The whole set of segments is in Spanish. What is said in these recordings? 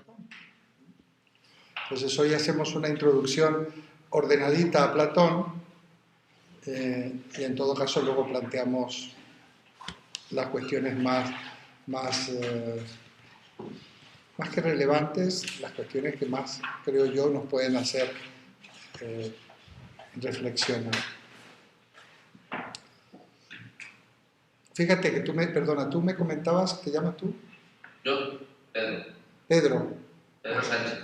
Platón. Entonces hoy hacemos una introducción ordenadita a Platón y en todo caso luego planteamos las cuestiones más que relevantes, las cuestiones que más, creo yo, nos pueden hacer reflexionar. Fíjate que tú me comentabas, ¿te llamas tú? Yo, Pedro. Pedro. Pedro Sánchez.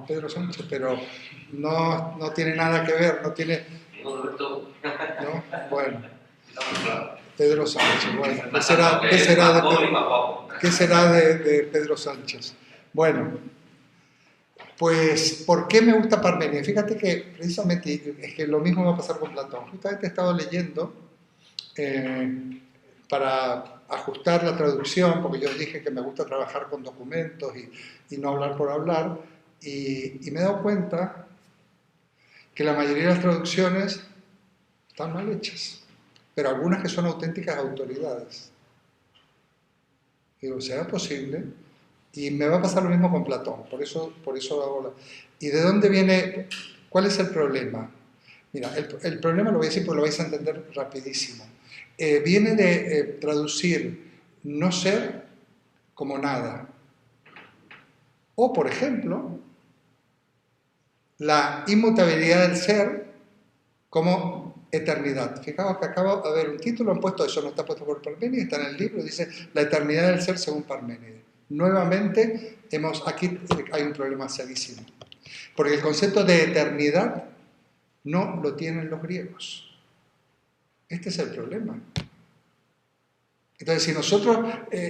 Pedro Sánchez, pero no tiene nada que ver, no tiene... No, Roberto. ¿No? Bueno. Claro. Pedro Sánchez, bueno. ¿Qué será de Pedro Sánchez? Bueno, pues, ¿por qué me gusta Parménides? Fíjate que precisamente, es que lo mismo va a pasar con Platón. Justamente he estado leyendo para ajustar la traducción, porque yo dije que me gusta trabajar con documentos y no hablar por hablar, y me he dado cuenta que la mayoría de las traducciones están mal hechas, pero algunas que son auténticas autoridades. Digo, ¿será posible? Y me va a pasar lo mismo con Platón, por eso hago la... ¿Y de dónde viene? ¿Cuál es el problema? Mira, el problema lo voy a decir porque lo vais a entender rapidísimo. Viene de traducir no ser como nada. O, por ejemplo, la inmutabilidad del ser como eternidad. Fijaos que acaba de haber un título, han puesto, eso no está puesto por Parménides, está en el libro, dice la eternidad del ser según Parménides. Nuevamente, aquí hay un problema serísimo. Porque el concepto de eternidad no lo tienen los griegos. Este es el problema. Entonces, si nosotros,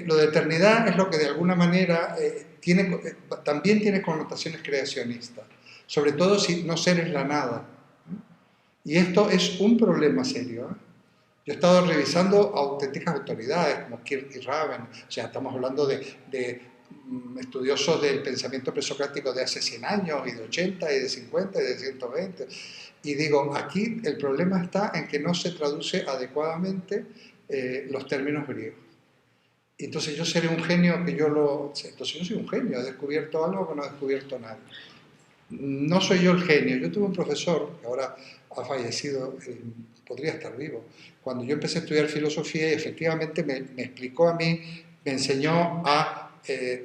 lo de eternidad es lo que de alguna manera también tiene connotaciones creacionistas, sobre todo si no ser es la nada. Y esto es un problema serio. Yo he estado revisando auténticas autoridades como Kirk y Raven, o sea, estamos hablando de estudiosos del pensamiento presocrático de hace 100 años, y de 80, y de 50, y de 120. Y digo, aquí el problema está en que no se traduce adecuadamente los términos griegos. Entonces yo seré un genio entonces yo soy un genio, he descubierto algo que no ha descubierto nadie. No soy yo el genio, yo tuve un profesor que ahora ha fallecido, podría estar vivo. Cuando yo empecé a estudiar filosofía, efectivamente me explicó a mí, me enseñó a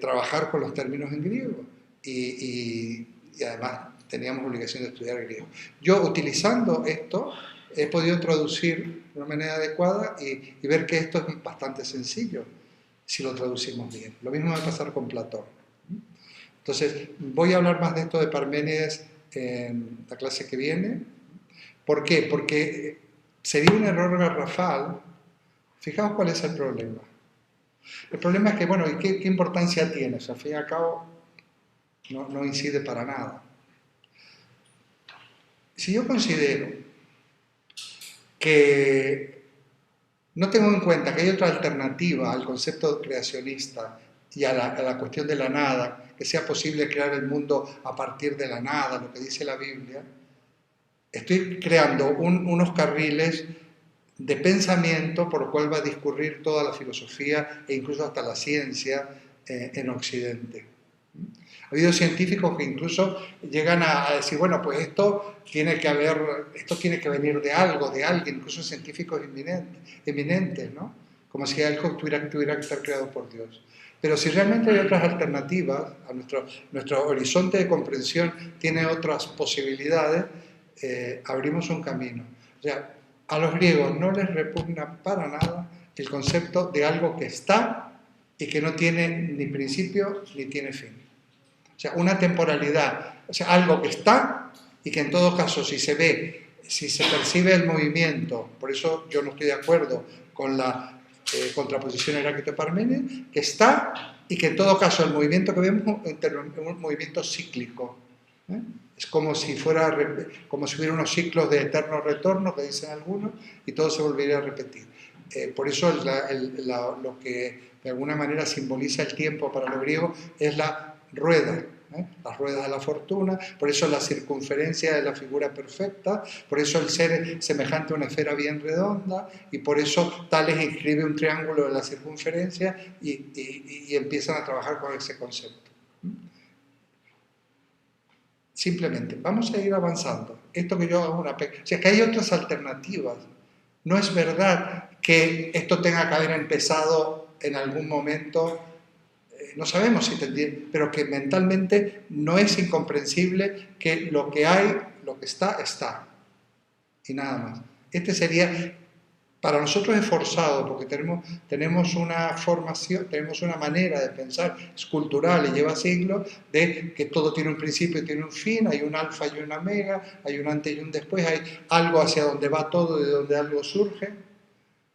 trabajar con los términos en griego y además teníamos obligación de estudiar griego. Yo, utilizando esto, he podido traducir de una manera adecuada y ver que esto es bastante sencillo si lo traducimos bien. Lo mismo va a pasar con Platón. Entonces, voy a hablar más de esto de Parménides en la clase que viene. ¿Por qué? Porque sería un error garrafal. Fijaos cuál es el problema. El problema es que, bueno, ¿y qué importancia tiene? O sea, al fin y al cabo, no incide para nada. Si yo considero que no tengo en cuenta que hay otra alternativa al concepto creacionista y a la cuestión de la nada, que sea posible crear el mundo a partir de la nada, lo que dice la Biblia, estoy creando unos carriles de pensamiento por lo cual va a discurrir toda la filosofía e incluso hasta la ciencia en Occidente. Ha habido científicos que incluso llegan a decir, bueno, pues esto tiene que venir de algo, de alguien, incluso científicos eminentes, ¿no? Como si algo tuviera que estar creado por Dios. Pero si realmente hay otras alternativas, a nuestro horizonte de comprensión tiene otras posibilidades, abrimos un camino. O sea, a los griegos no les repugna para nada el concepto de algo que está y que no tiene ni principio ni tiene fin. O sea, una temporalidad, o sea, algo que está y que en todo caso si se percibe el movimiento, por eso yo no estoy de acuerdo con la contraposición Heráclito-Parménides, que está y que en todo caso el movimiento que vemos es un movimiento cíclico. Es como si hubiera unos ciclos de eterno retorno, que dicen algunos, y todo se volvería a repetir. Por eso lo que de alguna manera simboliza el tiempo para los griegos es la rueda, las ruedas de la fortuna, por eso la circunferencia de la figura perfecta, por eso el ser es semejante a una esfera bien redonda, y por eso Tales inscribe un triángulo de la circunferencia y empiezan a trabajar con ese concepto. Simplemente, vamos a ir avanzando. Esto que yo hago o sea, que hay otras alternativas. No es verdad que esto tenga que haber empezado en algún momento, no sabemos si tendría, pero que mentalmente no es incomprensible que lo que hay, lo que está, está. Y nada más. Este sería, para nosotros es forzado, porque tenemos una formación, tenemos una manera de pensar, es cultural y lleva siglos, de que todo tiene un principio y tiene un fin, hay un alfa y una omega, hay un antes y un después, hay algo hacia donde va todo, de donde algo surge,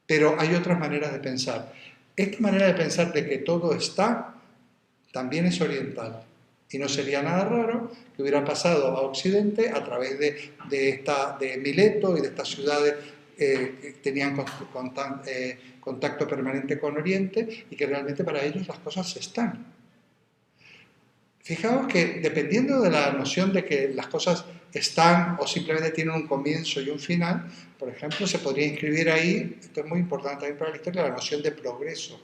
pero hay otras maneras de pensar. Esta manera de pensar de que todo está, también es oriental. Y no sería nada raro que hubiera pasado a Occidente a través de Mileto y de estas ciudades que tenían contacto permanente con Oriente y que realmente para ellos las cosas están. Fijaos que dependiendo de la noción de que las cosas están o simplemente tienen un comienzo y un final, por ejemplo, se podría inscribir ahí, esto es muy importante también para la historia, la noción de progreso.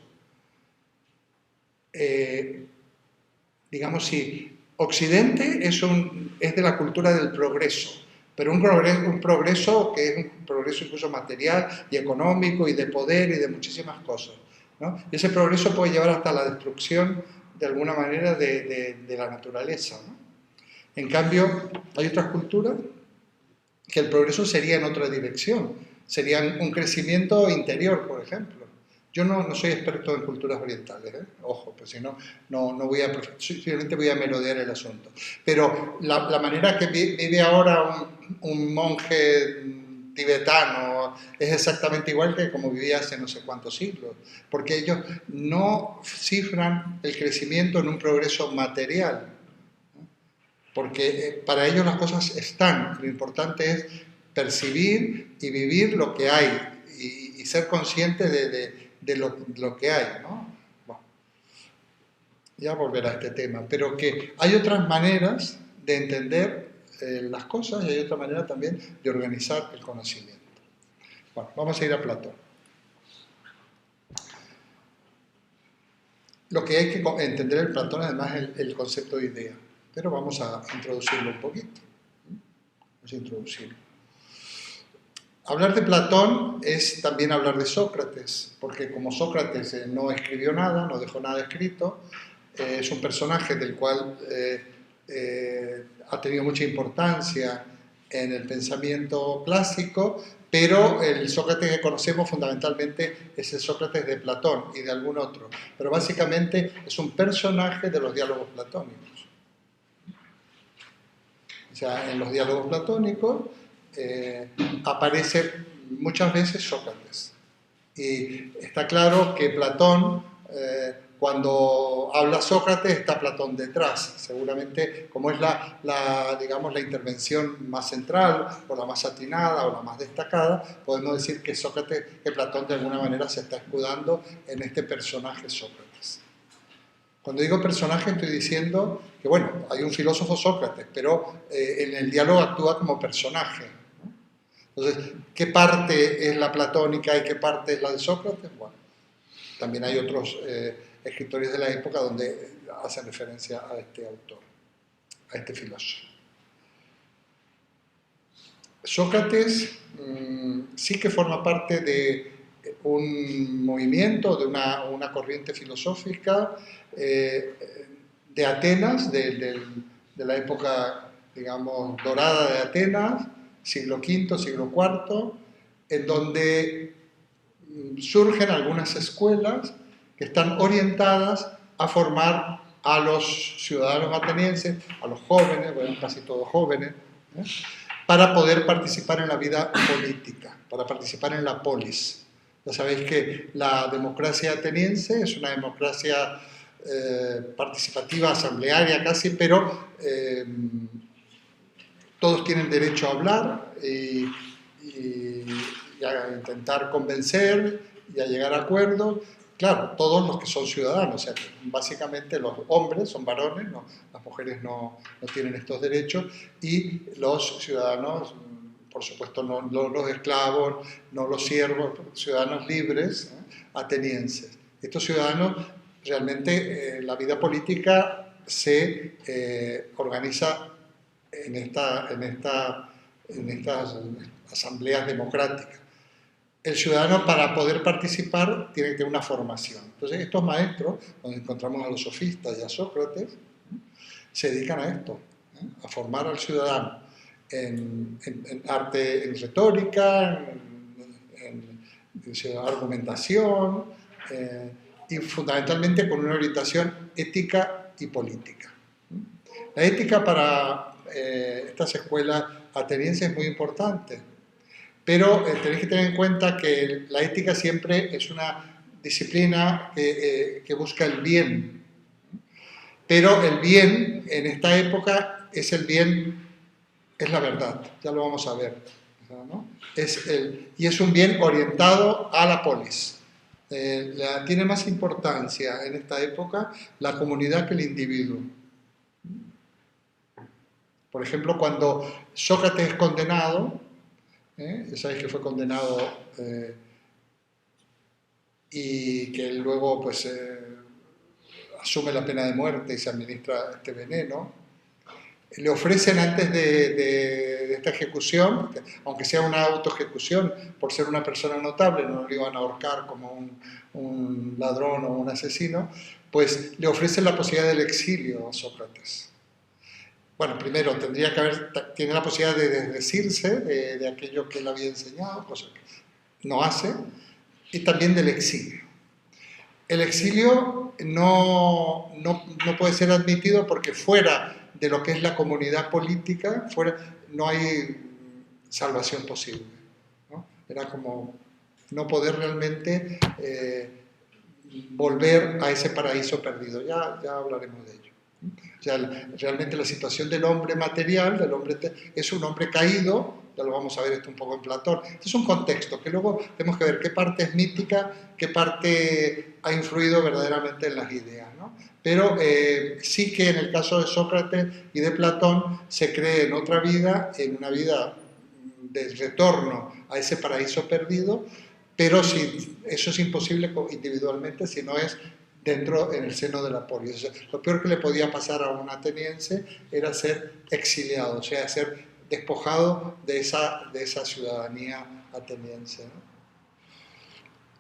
Digamos, si Occidente es de la cultura del progreso, pero un progreso que es un progreso incluso material y económico y de poder y de muchísimas cosas, ¿no? Y ese progreso puede llevar hasta la destrucción, de alguna manera, de la naturaleza, ¿no? En cambio, hay otras culturas que el progreso sería en otra dirección, sería un crecimiento interior, por ejemplo. Yo no soy experto en culturas orientales, ojo, pues si no, no voy a, simplemente voy a merodear el asunto. Pero la manera que vive ahora un monje tibetano es exactamente igual que como vivía hace no sé cuántos siglos, porque ellos no cifran el crecimiento en un progreso material, porque para ellos las cosas están, lo importante es percibir y vivir lo que hay y ser consciente de lo que hay, ¿no? Bueno, ya volverá a este tema, pero que hay otras maneras de entender las cosas y hay otra manera también de organizar el conocimiento. Bueno, vamos a ir a Platón. Lo que hay que entender en Platón además es el concepto de idea, pero vamos a introducirlo un poquito. Vamos a introducirlo. Hablar de Platón es también hablar de Sócrates, porque como Sócrates no escribió nada, no dejó nada escrito, es un personaje del cual ha tenido mucha importancia en el pensamiento clásico, pero el Sócrates que conocemos fundamentalmente es el Sócrates de Platón y de algún otro, pero básicamente es un personaje de los diálogos platónicos. O sea, en los diálogos platónicos aparece muchas veces Sócrates. Y está claro que Platón, cuando habla Sócrates, está Platón detrás. Seguramente, como es digamos, la intervención más central, o la más atinada, o la más destacada, podemos decir que Platón de alguna manera se está escudando en este personaje Sócrates. Cuando digo personaje estoy diciendo que, bueno, hay un filósofo Sócrates, pero en el diálogo actúa como personaje, ¿no? Entonces, ¿qué parte es la platónica y qué parte es la de Sócrates? Bueno, también hay otros escritores de la época donde hacen referencia a este autor, a este filósofo. Sócrates sí que forma parte de un movimiento, de una corriente filosófica de Atenas, de la época, digamos, dorada de Atenas, siglo V, siglo IV, en donde surgen algunas escuelas que están orientadas a formar a los ciudadanos atenienses, a los jóvenes, bueno, casi todos jóvenes, para poder participar en la vida política, para participar en la polis. Ya sabéis que la democracia ateniense es una democracia participativa, asamblearia casi, pero todos tienen derecho a hablar y a intentar convencer y a llegar a acuerdos. Claro, todos los que son ciudadanos, o sea, básicamente los hombres son varones, no, las mujeres no tienen estos derechos, y los ciudadanos, por supuesto, no los esclavos, no los siervos, ciudadanos libres, atenienses. Estos ciudadanos, realmente la vida política se organiza en estas asambleas democráticas. El ciudadano, para poder participar, tiene que tener una formación. Entonces, estos maestros, donde encontramos a los sofistas y a Sócrates, se dedican a esto, a formar al ciudadano en arte, en retórica, en argumentación, y fundamentalmente con una orientación ética y política. La ética para estas escuelas atenienses es muy importante, pero tenéis que tener en cuenta que la ética siempre es una disciplina que busca el bien. Pero el bien en esta época es el bien, es la verdad, ya lo vamos a ver, ¿no? Y es un bien orientado a la polis. Tiene más importancia en esta época la comunidad que el individuo. Por ejemplo, cuando Sócrates es condenado, ya sabéis que fue condenado y que luego pues asume la pena de muerte y se administra este veneno, le ofrecen antes de esta ejecución, aunque sea una autoejecución, por ser una persona notable, no lo iban a ahorcar como un ladrón o un asesino, pues le ofrecen la posibilidad del exilio a Sócrates. Bueno, primero tiene la posibilidad de desdecirse de aquello que él había enseñado, cosa que no hace, y también del exilio. El exilio no puede ser admitido porque fuera de lo que es la comunidad política, no hay salvación posible, ¿no? Era como no poder realmente volver a ese paraíso perdido. Ya hablaremos de ello. O sea, realmente la situación del hombre material, es un hombre caído, ya lo vamos a ver esto un poco en Platón. Este es un contexto que luego tenemos que ver qué parte es mítica, qué parte ha influido verdaderamente en las ideas, ¿no? Pero sí que en el caso de Sócrates y de Platón se cree en otra vida, en una vida de retorno a ese paraíso perdido, pero eso es imposible individualmente si no es dentro, en el seno de la polis. O sea, lo peor que le podía pasar a un ateniense era ser exiliado, o sea, ser despojado de esa ciudadanía ateniense, ¿no?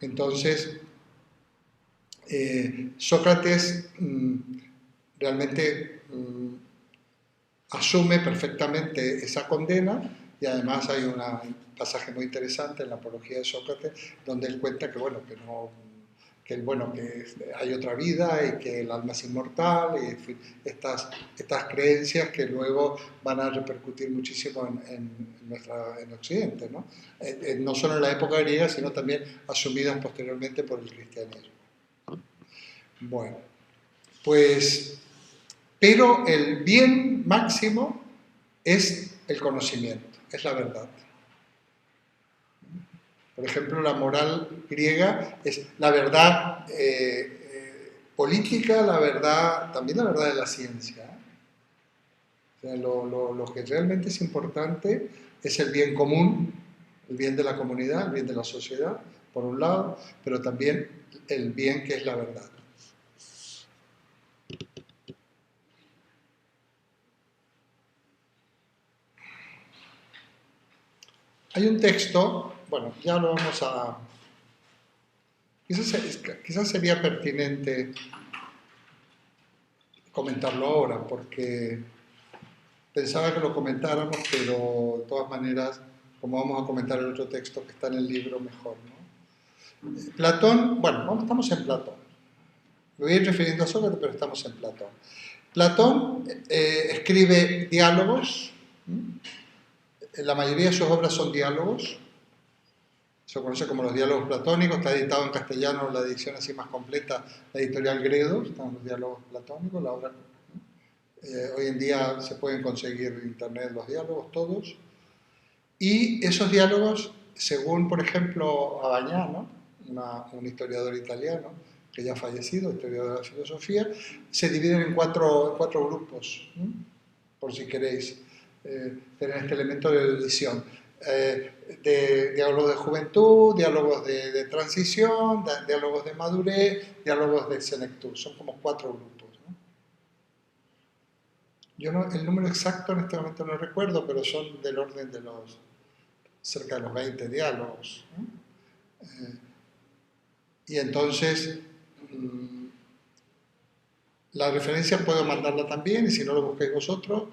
Entonces, Sócrates realmente asume perfectamente esa condena, y además hay un pasaje muy interesante en la Apología de Sócrates donde él cuenta que, bueno, que hay otra vida y que el alma es inmortal, y en fin, estas creencias que luego van a repercutir muchísimo en Occidente, ¿no? No solo en la época griega, sino también asumidas posteriormente por el cristianismo. Bueno, pues, pero el bien máximo es el conocimiento, es la verdad. Por ejemplo, la moral griega es la verdad política, también la verdad de la ciencia. O sea, lo que realmente es importante es el bien común, el bien de la comunidad, el bien de la sociedad, por un lado, pero también el bien que es la verdad. Hay un texto, bueno, ya lo vamos a... Quizás sería pertinente comentarlo ahora, porque pensaba que lo comentáramos, pero de todas maneras, como vamos a comentar el otro texto que está en el libro, mejor, ¿no? Platón, bueno, estamos en Platón. Me voy a ir refiriendo a Sócrates, pero estamos en Platón. Platón escribe diálogos, la mayoría de sus obras son diálogos, se conoce como los diálogos platónicos, está editado en castellano, la edición así más completa, la editorial Gredos, están los diálogos platónicos, la obra, hoy en día se pueden conseguir en internet los diálogos todos, y esos diálogos, según por ejemplo Abagnano, un historiador italiano, que ya ha fallecido, historiador de la filosofía, se dividen en cuatro grupos, por si queréis tener este elemento de edición. Diálogos de juventud, diálogos de transición, diálogos de madurez, diálogos de senectud. Son como 4 grupos, ¿no? Yo no, el número exacto en este momento no recuerdo, pero son del orden de los cerca de los 20 diálogos, ¿no? Y entonces la referencia puedo mandarla también, y si no lo busquéis vosotros,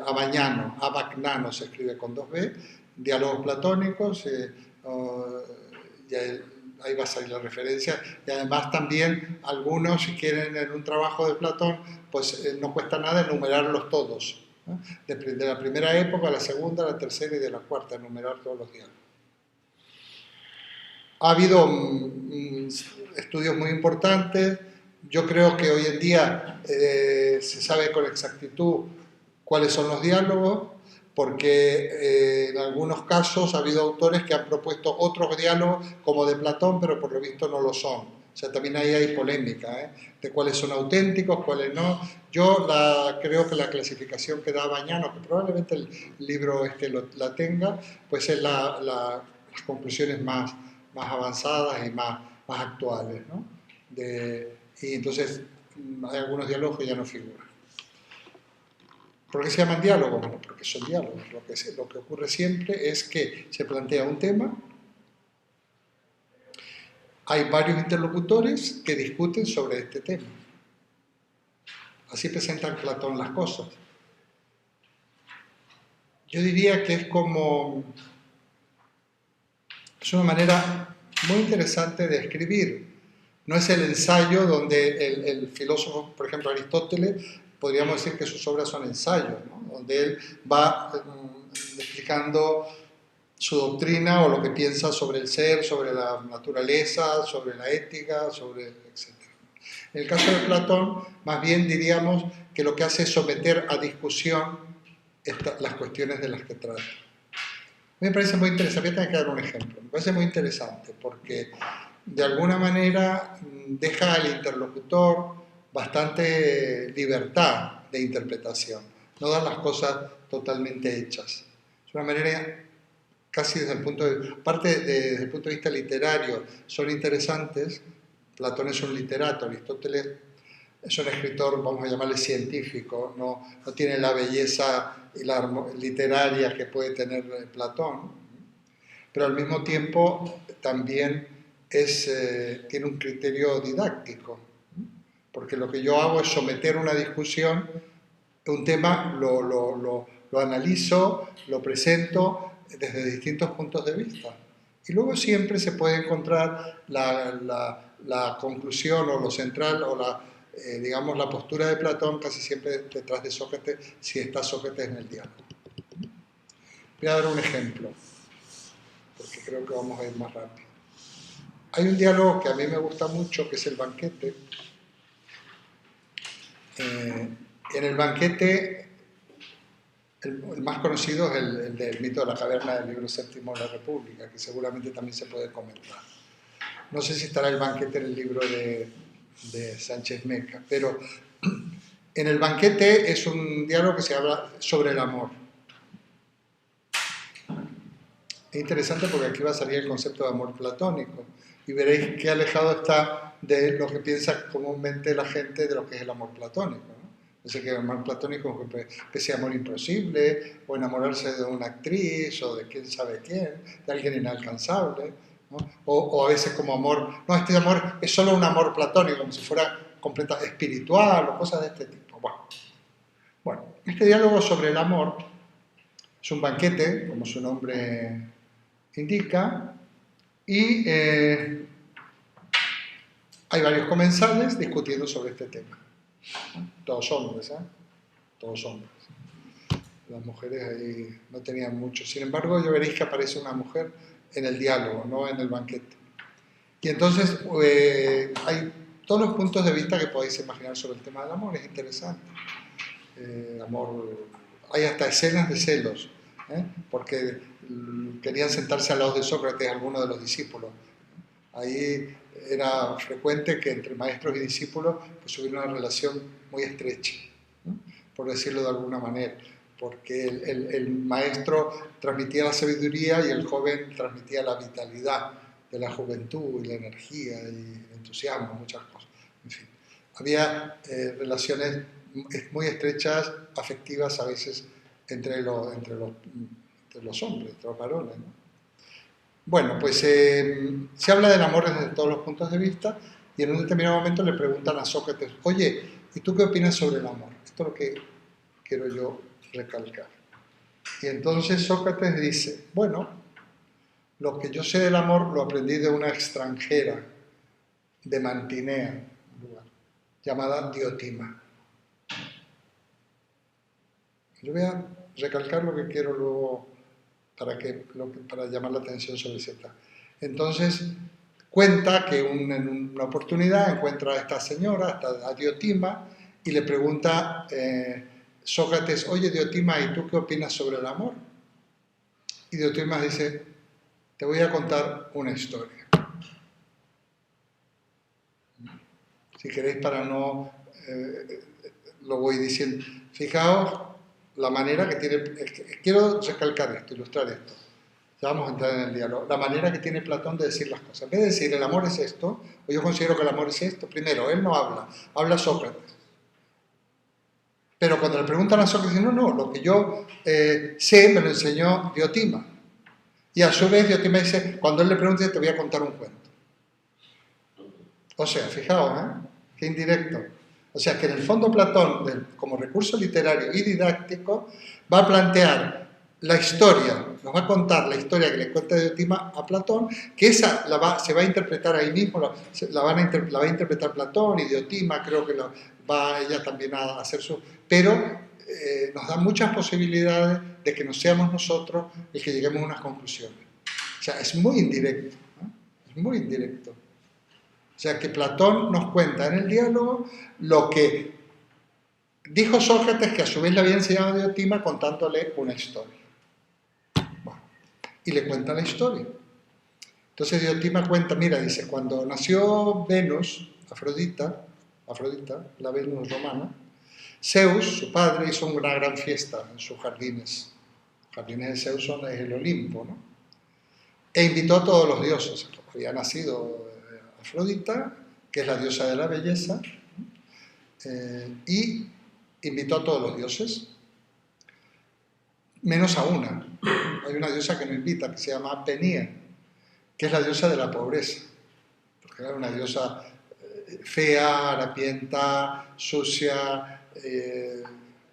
a Bagnano, a Bagnano se escribe con 2B, diálogos platónicos, y ahí va a salir la referencia. Y además también algunos, si quieren en un trabajo de Platón, pues no cuesta nada enumerarlos todos, ¿no? De la primera época, la segunda, la tercera y de la cuarta, enumerar todos los diálogos. Ha habido estudios muy importantes. Yo creo que hoy en día se sabe con exactitud cuáles son los diálogos, porque en algunos casos ha habido autores que han propuesto otros diálogos como de Platón, pero por lo visto no lo son. O sea, también ahí hay polémica, de cuáles son auténticos, cuáles no. Yo creo que la clasificación que da Bagnano, que probablemente el libro la tenga, pues es las conclusiones más avanzadas y más actuales, ¿no? Y entonces hay algunos diálogos que ya no figuran. ¿Por qué se llaman diálogos? Bueno, porque son diálogos. Lo que ocurre siempre es que se plantea un tema, hay varios interlocutores que discuten sobre este tema. Así presenta Platón las cosas. Yo diría que es una manera muy interesante de escribir. No es el ensayo donde el filósofo, por ejemplo Aristóteles, podríamos decir que sus obras son ensayos, ¿no? Donde él va explicando su doctrina o lo que piensa sobre el ser, sobre la naturaleza, sobre la ética, etc. En el caso de Platón, más bien diríamos que lo que hace es someter a discusión las cuestiones de las que trata. Me parece muy interesante, voy a tener que dar un ejemplo, me parece muy interesante porque de alguna manera deja al interlocutor bastante libertad de interpretación, no da las cosas totalmente hechas. Es una manera casi desde el punto desde el punto de vista literario son interesantes. Platón es un literato, Aristóteles es un escritor, vamos a llamarle científico, no tiene la belleza y la literaria que puede tener Platón, pero al mismo tiempo también tiene un criterio didáctico, porque lo que yo hago es someter una discusión, un tema, lo analizo, lo presento desde distintos puntos de vista. Y luego siempre se puede encontrar la conclusión o lo central o digamos, la postura de Platón casi siempre detrás de Sócrates, si está Sócrates en el diálogo. Voy a dar un ejemplo, porque creo que vamos a ir más rápido. Hay un diálogo que a mí me gusta mucho, que es el banquete. En el banquete, el más conocido es el del mito de la caverna del libro séptimo de la República, que seguramente también se puede comentar. No sé si estará el banquete en el libro de Sánchez Meca, pero en el banquete es un diálogo que se habla sobre el amor. Es interesante porque aquí va a salir el concepto de amor platónico y veréis qué alejado está de lo que piensa comúnmente la gente de lo que es el amor platónico, ¿no? Dice que el amor platónico es una especie de amor imposible, o enamorarse de una actriz, o de quién sabe quién, de alguien inalcanzable, ¿no? O a veces como amor, no, este amor es solo un amor platónico, como si fuera completa espiritual o cosas de este tipo. Bueno, este diálogo sobre el amor es un banquete, como su nombre indica, y hay varios comensales discutiendo sobre este tema. Todos hombres, Todos hombres. Las mujeres ahí no tenían mucho. Sin embargo, ya veréis que aparece una mujer en el diálogo, no en el banquete. Y entonces hay todos los puntos de vista que podéis imaginar sobre el tema del amor. Es interesante. Amor, hay hasta escenas de celos, porque querían sentarse al lado de Sócrates algunos de los discípulos. Ahí era frecuente que entre maestros y discípulos pues hubiera una relación muy estrecha, ¿no? Por decirlo de alguna manera, porque el maestro transmitía la sabiduría y el joven transmitía la vitalidad de la juventud y la energía y el entusiasmo, muchas cosas. En fin, había relaciones muy estrechas, afectivas a veces entre los hombres, entre los varones, ¿no? Bueno, pues se habla del amor desde todos los puntos de vista y en un determinado momento le preguntan a Sócrates, oye, ¿y tú qué opinas sobre el amor? Esto es lo que quiero yo recalcar. Y entonces Sócrates dice, bueno, lo que yo sé del amor lo aprendí de una extranjera de Mantinea, llamada Diotima. Yo voy a recalcar lo que quiero luego para llamar la atención sobre Z. Entonces, cuenta que en una oportunidad encuentra a esta señora, a Diotima, y le pregunta Sócrates, oye Diotima, ¿y tú qué opinas sobre el amor? Y Diotima dice, te voy a contar una historia. Si queréis para no... lo voy diciendo. Fijaos la manera que tiene... Quiero recalcar esto, ilustrar esto. Ya vamos a entrar en el diálogo. La manera que tiene Platón de decir las cosas. En vez de decir el amor es esto, o yo considero que el amor es esto, primero, él no habla, habla Sócrates. Pero cuando le preguntan a Sócrates, no, lo que yo sé me lo enseñó Diotima. Y a su vez Diotima dice, cuando él le pregunta, te voy a contar un cuento. O sea, fijaos, qué indirecto. O sea, que en el fondo Platón, como recurso literario y didáctico, va a plantear la historia, nos va a contar la historia que le cuenta Diotima a Platón, que esa se va a interpretar ahí mismo, la va a interpretar Platón y Diotima, creo que va ella también a hacer su... Pero nos da muchas posibilidades de que no seamos nosotros el que lleguemos a unas conclusiones. O sea, es muy indirecto, ¿no? Es muy indirecto. O sea, que Platón nos cuenta en el diálogo lo que dijo Sócrates, que a su vez le había enseñado a Diotima contándole una historia. Bueno, y le cuenta la historia. Entonces Diotima cuenta, mira, dice, cuando nació Venus, Afrodita, la Venus romana, Zeus, su padre, hizo una gran fiesta en sus jardines. Los jardines de Zeus son el Olimpo, ¿no? E invitó a todos los dioses. Había nacido Afrodita, que es la diosa de la belleza, y invitó a todos los dioses, menos a una. Hay una diosa que no invita, que se llama Penía, que es la diosa de la pobreza, porque era una diosa fea, harapienta, sucia,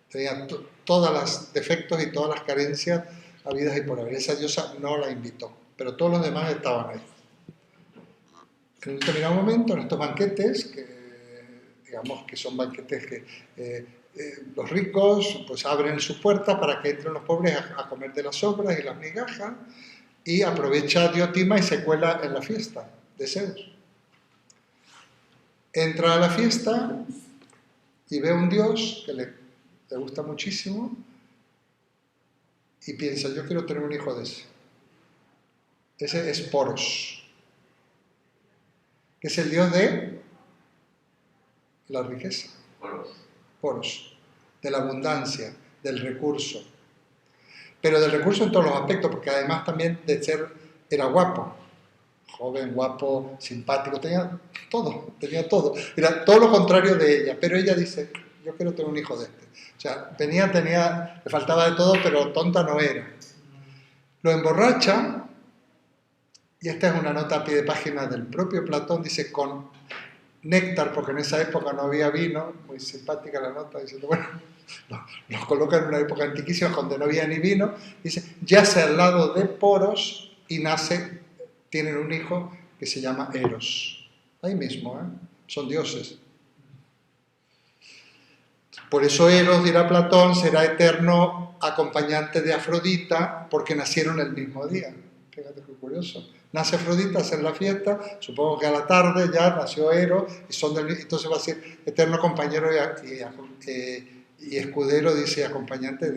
tenía todos los defectos y todas las carencias habidas y por haber. Esa diosa no la invitó, pero todos los demás estaban ahí. En un determinado momento, en estos banquetes, digamos que son banquetes que los ricos pues abren sus puertas para que entren los pobres a comer de las sobras y las migajas, y aprovecha Diotima y se cuela en la fiesta de Zeus. Entra a la fiesta y ve a un dios que le gusta muchísimo y piensa, yo quiero tener un hijo de ese. Ese es Poros, que es el dios de la riqueza. Poros, de la abundancia, del recurso. Pero del recurso en todos los aspectos, porque además también era guapo. Joven, guapo, simpático, tenía todo. Era todo lo contrario de ella, pero ella dice, yo quiero tener un hijo de este. O sea, le faltaba de todo, pero tonta no era. Lo emborracha, y esta es una nota a pie de página del propio Platón, dice, con néctar, porque en esa época no había vino, muy simpática la nota, diciendo, bueno, nos coloca en una época antiquísima donde no había ni vino, dice, yace al lado de Poros y tienen un hijo que se llama Eros. Ahí mismo, son dioses. Por eso Eros, dirá Platón, será eterno acompañante de Afrodita, porque nacieron el mismo día. Fíjate qué curioso. Nace Afrodita, hace la fiesta, supongo que a la tarde ya nació Eros, entonces va a ser eterno compañero y escudero, dice, acompañante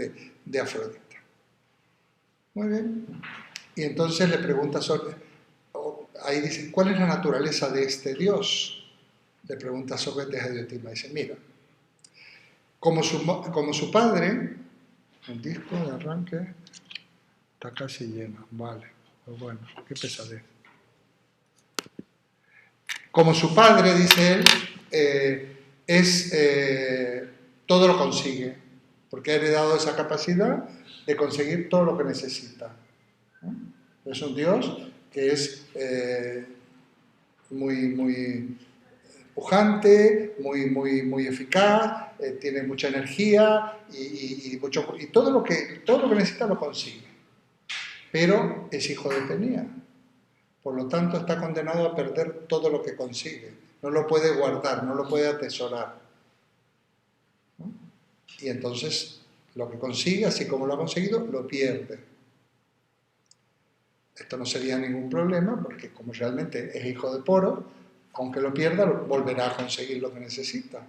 de Afrodita. Muy bien. Y entonces le pregunta ahí dice, ¿cuál es la naturaleza de este dios? Le pregunta Sócrates a Diotima. Dice, mira, como su padre, el disco de arranque está casi lleno, vale, pues bueno, qué pesadez. Como su padre, dice él, es todo lo consigue, porque ha heredado esa capacidad de conseguir todo lo que necesita. Es un Dios que es muy pujante, muy eficaz, tiene mucha energía y todo lo que necesita lo consigue. Pero es hijo de Penía. Por lo tanto, está condenado a perder todo lo que consigue. No lo puede guardar, no lo puede atesorar. ¿No? Y entonces, lo que consigue, así como lo ha conseguido, lo pierde. Esto no sería ningún problema, porque como realmente es hijo de Poro, aunque lo pierda, volverá a conseguir lo que necesita.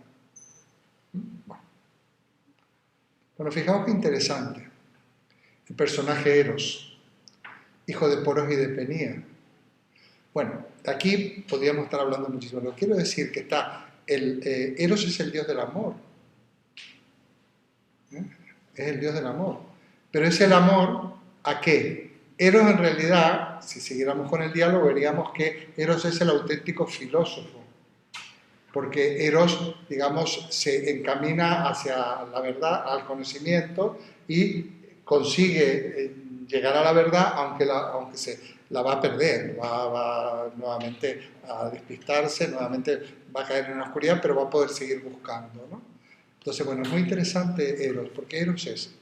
Bueno, fijaos qué interesante. El personaje Eros, hijo de Poros y de Penía. Bueno, aquí podríamos estar hablando muchísimo. Lo que quiero decir que Eros es el dios del amor. Es el dios del amor. Pero es el amor ¿a qué? Eros en realidad, si siguiéramos con el diálogo, veríamos que Eros es el auténtico filósofo. Porque Eros, digamos, se encamina hacia la verdad, al conocimiento y consigue llegar a la verdad, aunque la va a perder, va nuevamente a despistarse, nuevamente va a caer en la oscuridad, pero va a poder seguir buscando, ¿no? Entonces, bueno, es muy interesante Eros, porque Eros es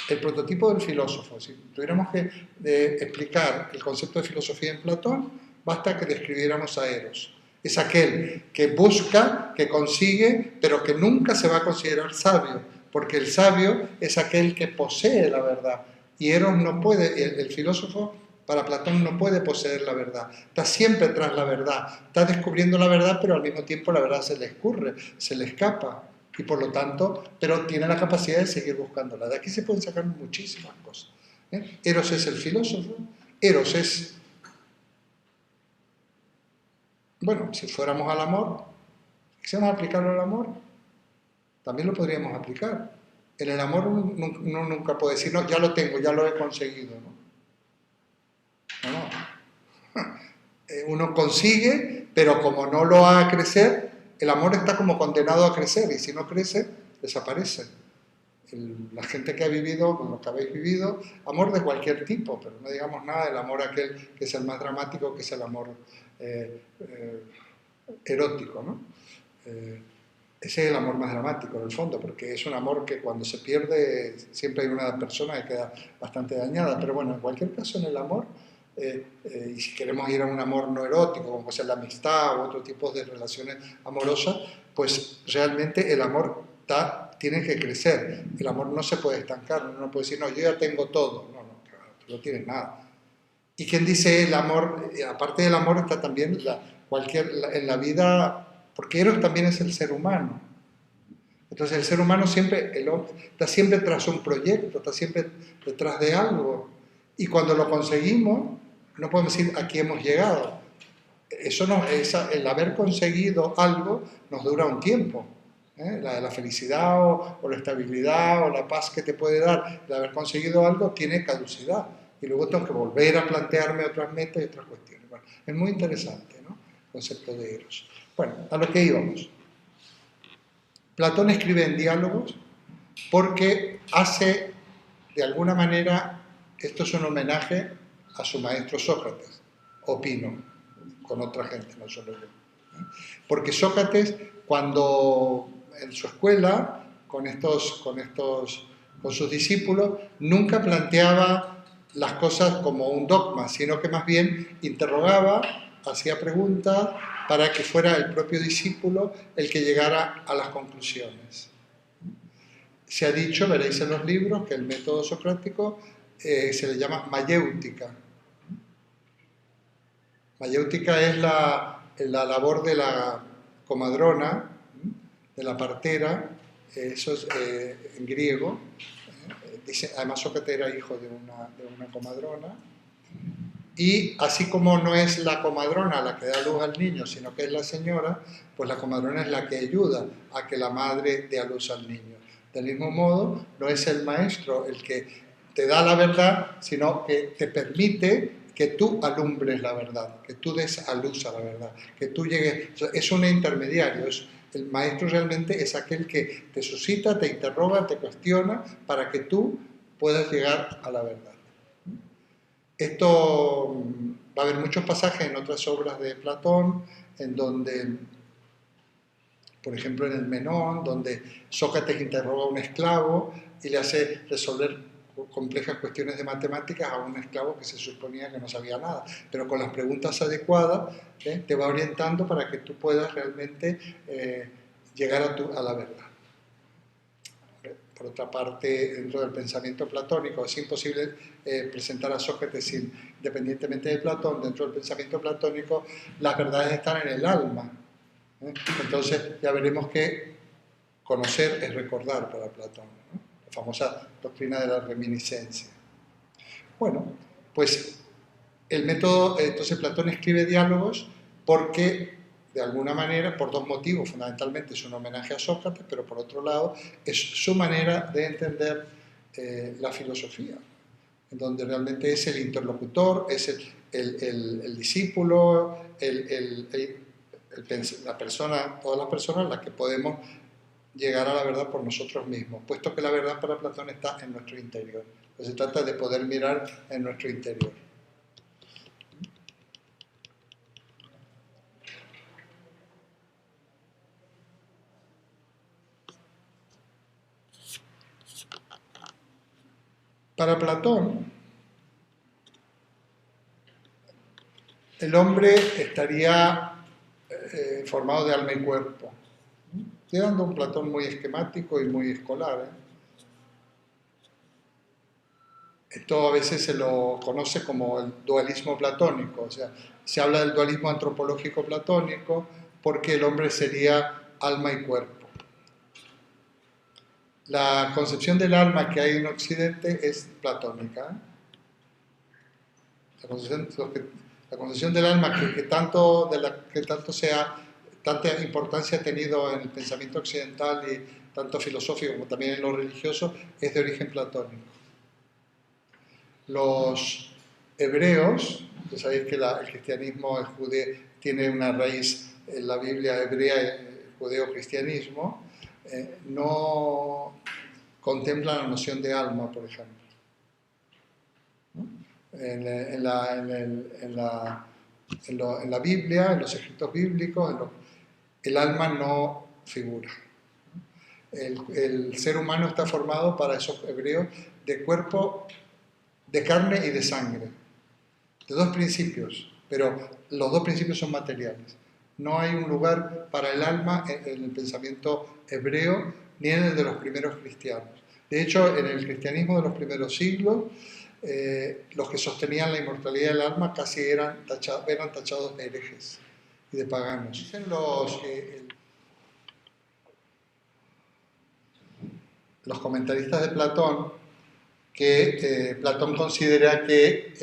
el prototipo del filósofo. Si tuviéramos que explicar el concepto de filosofía en Platón, basta que describiéramos a Eros. Es aquel que busca, que consigue, pero que nunca se va a considerar sabio, porque el sabio es aquel que posee la verdad. Y Eros no puede, el filósofo para Platón no puede poseer la verdad. Está siempre tras la verdad, está descubriendo la verdad, pero al mismo tiempo la verdad se le escurre, se le escapa. Y por lo tanto, pero tiene la capacidad de seguir buscándola. De aquí se pueden sacar muchísimas cosas. Eros es el filósofo, Eros es, bueno, si fuéramos al amor, quisiéramos aplicarlo al amor, también lo podríamos aplicar. En el amor uno nunca puede decir, no, ya lo tengo, ya lo he conseguido, ¿no? Uno consigue, pero como no lo haga crecer, el amor está como condenado a crecer, y si no crece, desaparece. La gente que ha vivido, lo que habéis vivido, amor de cualquier tipo, pero no digamos nada del amor aquel que es el más dramático, que es el amor erótico, ¿no? Ese es el amor más dramático, en el fondo, porque es un amor que cuando se pierde siempre hay una persona que queda bastante dañada, pero bueno, en cualquier caso en el amor, y si queremos ir a un amor no erótico, como puede ser la amistad u otro tipo de relaciones amorosas, pues realmente el amor tiene que crecer, el amor no se puede estancar, uno no puede decir, no, yo ya tengo todo, no, tú no tienes nada. Y quien dice el amor, aparte del amor está también en la vida, porque Eros también es el ser humano. Entonces el ser humano siempre, el hombre, está siempre tras un proyecto, está siempre detrás de algo. Y cuando lo conseguimos, no podemos decir aquí hemos llegado. El haber conseguido algo nos dura un tiempo. La felicidad o la estabilidad o la paz que te puede dar el haber conseguido algo tiene caducidad. Y luego tengo que volver a plantearme otras metas y otras cuestiones. Bueno, es muy interesante, ¿no? El concepto de Eros. Bueno, a lo que íbamos. Platón escribe en diálogos porque hace, de alguna manera, esto es un homenaje a su maestro Sócrates, opino, con otra gente, no solo yo. Porque Sócrates, cuando en su escuela, con sus discípulos, nunca planteaba las cosas como un dogma, sino que más bien interrogaba, hacía preguntas para que fuera el propio discípulo el que llegara a las conclusiones. Se ha dicho, veréis en los libros, que el método socrático se le llama mayéutica. Mayéutica es la labor de la comadrona, de la partera, eso es en griego. Dice, además Sócrates era hijo de una comadrona. Y así como no es la comadrona la que da luz al niño, sino que es la señora, pues la comadrona es la que ayuda a que la madre dé a luz al niño. Del mismo modo, no es el maestro el que te da la verdad, sino que te permite que tú alumbres la verdad, que tú des a luz a la verdad, que tú llegues... Es un intermediario, El maestro realmente es aquel que te suscita, te interroga, te cuestiona para que tú puedas llegar a la verdad. Esto va a haber muchos pasajes en otras obras de Platón, en donde, por ejemplo, en el Menón, donde Sócrates interroga a un esclavo y le hace resolver complejas cuestiones de matemáticas a un esclavo que se suponía que no sabía nada, pero con las preguntas adecuadas te va orientando para que tú puedas realmente llegar a la verdad. Por otra parte, dentro del pensamiento platónico es imposible presentar a Sócrates independientemente de Platón. Dentro del pensamiento platónico las verdades están en el alma. Entonces ya veremos que conocer es recordar para Platón, ¿no? La famosa doctrina de la reminiscencia. Bueno, pues el método, entonces Platón escribe diálogos porque, de alguna manera, por dos motivos, fundamentalmente es un homenaje a Sócrates, pero por otro lado es su manera de entender la filosofía, en donde realmente es el interlocutor, es el discípulo, la persona, todas las personas las que podemos llegar a la verdad por nosotros mismos, puesto que la verdad para Platón está en nuestro interior. Entonces se trata de poder mirar en nuestro interior. Para Platón, el hombre estaría formado de alma y cuerpo. Estoy dando un Platón muy esquemático y muy escolar. Esto a veces se lo conoce como el dualismo platónico, o sea, se habla del dualismo antropológico platónico porque el hombre sería alma y cuerpo. La concepción del alma que hay en Occidente es platónica. La concepción del alma que tanto tanta importancia ha tenido en el pensamiento occidental y tanto filosófico como también en lo religioso es de origen platónico. Los hebreos, ya sabéis que el cristianismo tiene una raíz en la Biblia hebrea, el judeo-cristianismo, no contemplan la noción de alma, por ejemplo. En la Biblia, en los escritos bíblicos, el alma no figura. El ser humano está formado, para esos hebreos, de cuerpo, de carne y de sangre, de dos principios, pero los dos principios son materiales. No hay un lugar para el alma en el pensamiento hebreo ni en el de los primeros cristianos. De hecho, en el cristianismo de los primeros siglos, los que sostenían la inmortalidad del alma casi eran tachados de herejes y de paganos. Dicen los comentaristas de Platón que Platón considera que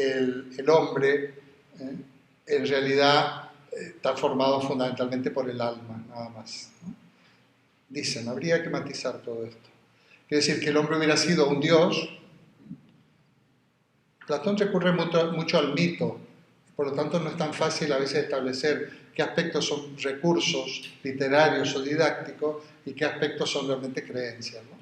el hombre en realidad está formado fundamentalmente por el alma, nada más, ¿no? Dicen, habría que matizar todo esto. Quiere decir que el hombre hubiera sido un dios. Platón recurre mucho al mito, por lo tanto no es tan fácil a veces establecer qué aspectos son recursos literarios o didácticos y qué aspectos son realmente creencias, ¿no?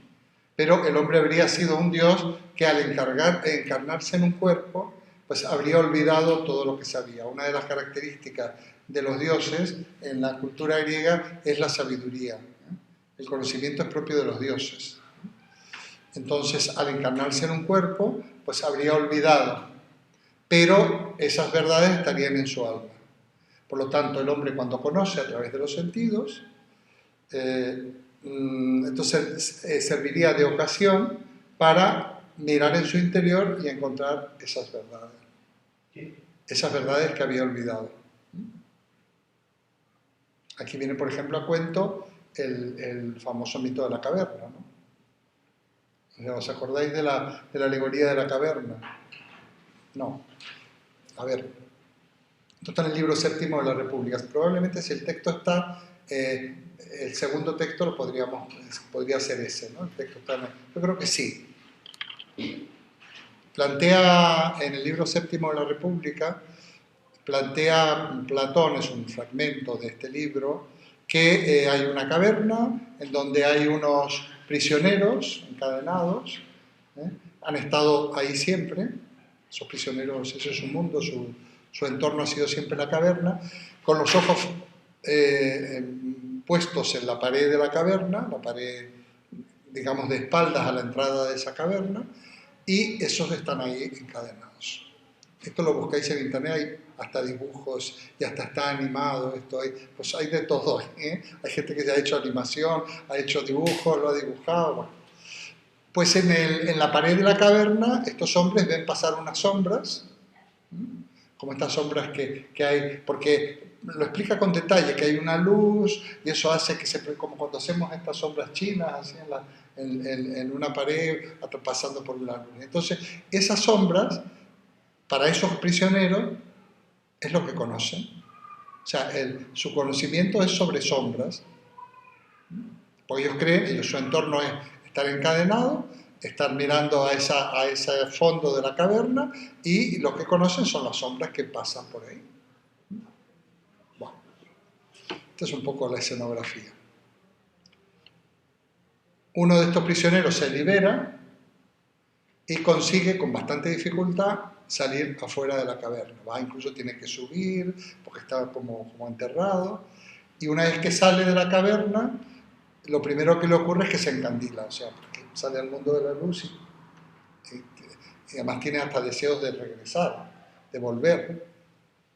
Pero el hombre habría sido un dios que al encarnarse en un cuerpo, pues habría olvidado todo lo que sabía. Una de las características de los dioses en la cultura griega es la sabiduría. El conocimiento es propio de los dioses. Entonces, al encarnarse en un cuerpo, pues habría olvidado, pero esas verdades estarían en su alma. Por lo tanto, el hombre cuando conoce a través de los sentidos, entonces serviría de ocasión para mirar en su interior y encontrar esas verdades. Esas verdades que había olvidado. Aquí viene, por ejemplo, a cuento el famoso mito de la caverna, ¿no? ¿Os acordáis de la alegoría de la caverna? No. A ver, esto está en el libro séptimo de la República. Probablemente si el texto está, el segundo texto podría ser ese, ¿no? El texto está yo creo que sí. Plantea en el libro séptimo de la República, plantea Platón, es un fragmento de este libro, que hay una caverna en donde hay unos prisioneros encadenados, ¿eh? Han estado ahí siempre, esos prisioneros, ese es su mundo, su entorno ha sido siempre la caverna, con los ojos puestos en la pared de la caverna, la pared, digamos, de espaldas a la entrada de esa caverna, y esos están ahí encadenados. Esto lo buscáis en internet, hay hasta dibujos y hasta está animado, pues hay de todo, ¿eh? Hay gente que ya ha hecho animación, ha hecho dibujos, lo ha dibujado, bueno. Pues en la pared de la caverna estos hombres ven pasar unas sombras, como estas sombras que hay, porque lo explica con detalle, que hay una luz y eso hace que como cuando hacemos estas sombras chinas, así en una pared, pasando por la luz. Entonces, esas sombras, para esos prisioneros, es lo que conocen. O sea, su conocimiento es sobre sombras. Porque ellos creen, su entorno es estar encadenado, estar mirando a ese fondo de la caverna y lo que conocen son las sombras que pasan por ahí. Bueno, esta es un poco la escenografía. Uno de estos prisioneros se libera y consigue con bastante dificultad salir afuera de la caverna. Incluso tiene que subir porque estaba como enterrado. Y una vez que sale de la caverna, lo primero que le ocurre es que se encandila, o sea, porque sale al mundo de la luz y además tiene hasta deseos de regresar, de volver.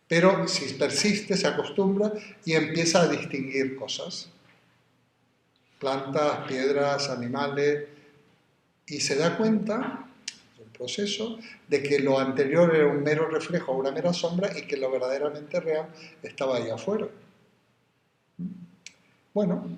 Pero si persiste, se acostumbra y empieza a distinguir cosas. Plantas, piedras, animales, y se da cuenta, en el proceso, de que lo anterior era un mero reflejo, una mera sombra, y que lo verdaderamente real estaba ahí afuera. Bueno,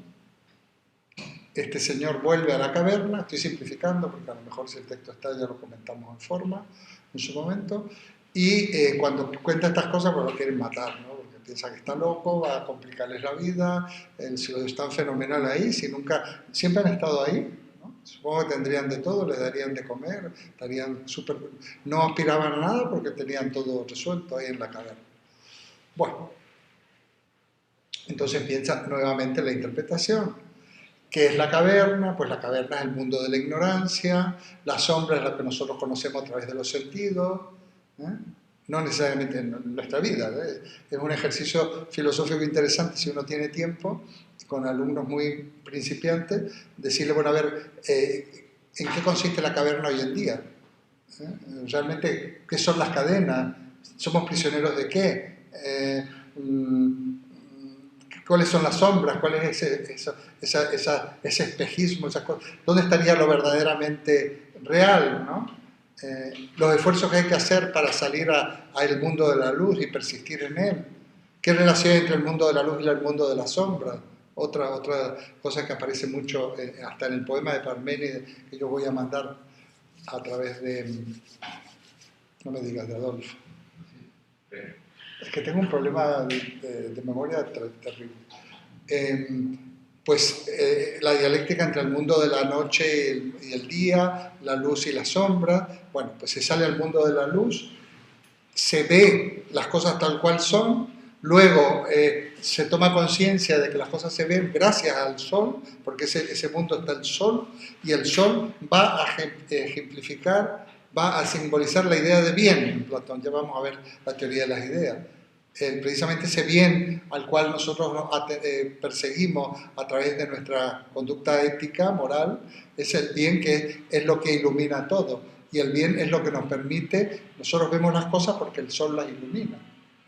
este señor vuelve a la caverna, estoy simplificando porque a lo mejor si el texto está ya lo comentamos en forma en su momento, y cuando cuenta estas cosas pues lo quieren matar, ¿no? Porque piensa que está loco, va a complicarles la vida, si los están fenomenal ahí, si nunca, siempre han estado ahí, ¿no? Supongo que tendrían de todo, les darían de comer, estarían súper, no aspiraban a nada porque tenían todo resuelto ahí en la caverna. Bueno, entonces piensa nuevamente la interpretación. ¿Qué es la caverna? Pues la caverna es el mundo de la ignorancia, la sombra es lo que nosotros conocemos a través de los sentidos, ¿eh? No necesariamente en nuestra vida, ¿eh? Es un ejercicio filosófico interesante si uno tiene tiempo, con alumnos muy principiantes, decirle, bueno, a ver, ¿en qué consiste la caverna hoy en día? Realmente, ¿qué son las cadenas? ¿Somos prisioneros de qué? ¿Cuáles son las sombras? ¿Cuál es ese espejismo? Esas cosas? ¿Dónde estaría lo verdaderamente real, ¿no? Los esfuerzos que hay que hacer para salir al mundo de la luz y persistir en él. ¿Qué relación hay entre el mundo de la luz y el mundo de la sombra? Otra cosa que aparece mucho hasta en el poema de Parménides, que yo voy a mandar a través de... No me digas, de Adolfo. Es que tengo un problema de memoria terrible. La dialéctica entre el mundo de la noche y el día, la luz y la sombra. Bueno, pues se sale al mundo de la luz, se ve las cosas tal cual son, luego se toma conciencia de que las cosas se ven gracias al sol, porque ese mundo está el sol, y el sol va a ejemplificar, va a simbolizar la idea de bien en Platón. Ya vamos a ver la teoría de las ideas. Precisamente ese bien al cual nosotros perseguimos a través de nuestra conducta ética, moral, es el bien que es lo que ilumina todo. Y el bien es lo que nos permite, nosotros vemos las cosas porque el sol las ilumina.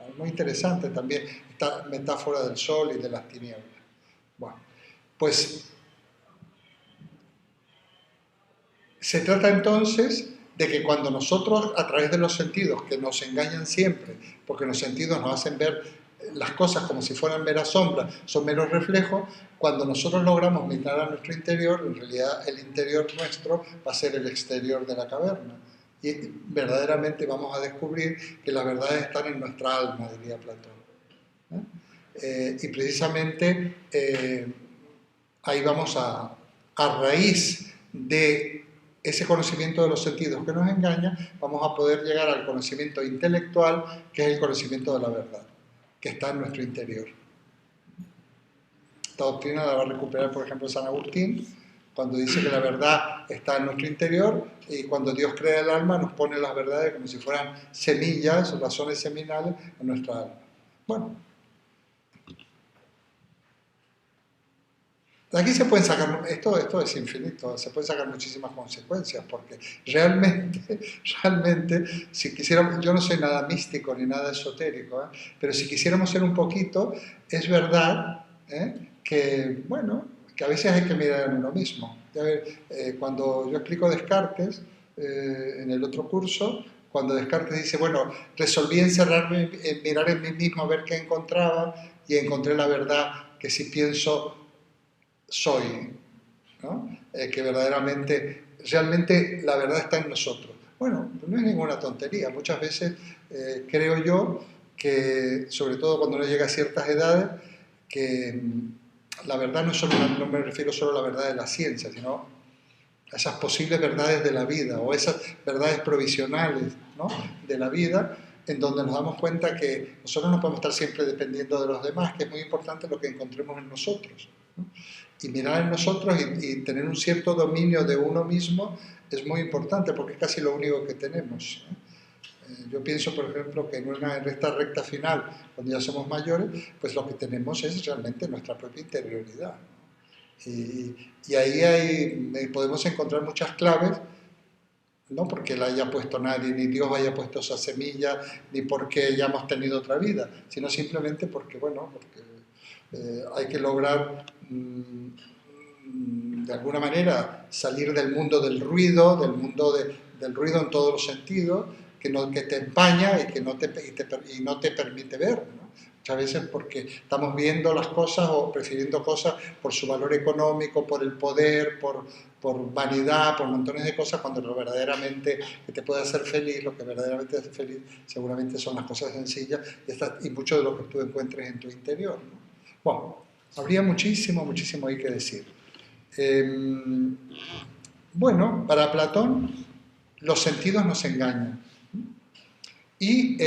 Es muy interesante también esta metáfora del sol y de las tinieblas. Bueno, pues se trata entonces de que cuando nosotros, a través de los sentidos, que nos engañan siempre, porque los sentidos nos hacen ver las cosas como si fueran meras sombras, son meros reflejos, cuando nosotros logramos mirar a nuestro interior, en realidad el interior nuestro va a ser el exterior de la caverna. Y verdaderamente vamos a descubrir que las verdades están en nuestra alma, diría Platón. Y precisamente ahí vamos a raíz de ese conocimiento de los sentidos que nos engaña, vamos a poder llegar al conocimiento intelectual, que es el conocimiento de la verdad, que está en nuestro interior. Esta doctrina la va a recuperar, por ejemplo, San Agustín, cuando dice que la verdad está en nuestro interior y cuando Dios crea el alma nos pone las verdades como si fueran semillas o razones seminales en nuestra alma. Bueno, de aquí se pueden sacar, esto es infinito, se pueden sacar muchísimas consecuencias, porque realmente, si quisiéramos, yo no soy nada místico ni nada esotérico, pero si quisiéramos ser un poquito, es verdad que, bueno, que a veces hay que mirar en uno mismo. Ya ver, cuando yo explico Descartes, en el otro curso, cuando Descartes dice, bueno, resolví encerrarme, mirar en mí mismo a ver qué encontraba, y encontré la verdad que si pienso soy, ¿no? Que verdaderamente, realmente la verdad está en nosotros. Bueno, no es ninguna tontería. Muchas veces creo yo que, sobre todo cuando uno llega a ciertas edades, que la verdad no, solo, no me refiero solo a la verdad de la ciencia, sino a esas posibles verdades de la vida o esas verdades provisionales, ¿no?, de la vida, en donde nos damos cuenta que nosotros no podemos estar siempre dependiendo de los demás, que es muy importante lo que encontremos en nosotros, ¿no? Y mirar en nosotros y tener un cierto dominio de uno mismo es muy importante porque es casi lo único que tenemos. Yo pienso, por ejemplo, que en esta recta final, cuando ya somos mayores, pues lo que tenemos es realmente nuestra propia interioridad, ¿no? Y ahí podemos encontrar muchas claves, no porque la haya puesto nadie, ni Dios haya puesto esa semilla, ni porque hayamos tenido otra vida, sino simplemente porque, bueno, porque hay que lograr de alguna manera salir del mundo del ruido, del ruido en todos los sentidos, que te empaña y que no te permite ver, ¿no? Muchas veces porque estamos viendo las cosas o prefiriendo cosas por su valor económico, por el poder, por vanidad, por montones de cosas, cuando lo verdaderamente que te puede hacer feliz, lo que verdaderamente te hace feliz, seguramente son las cosas sencillas y mucho de lo que tú encuentres en tu interior, ¿no? Bueno, habría muchísimo, muchísimo ahí que decir. Bueno, para Platón los sentidos nos engañan. Y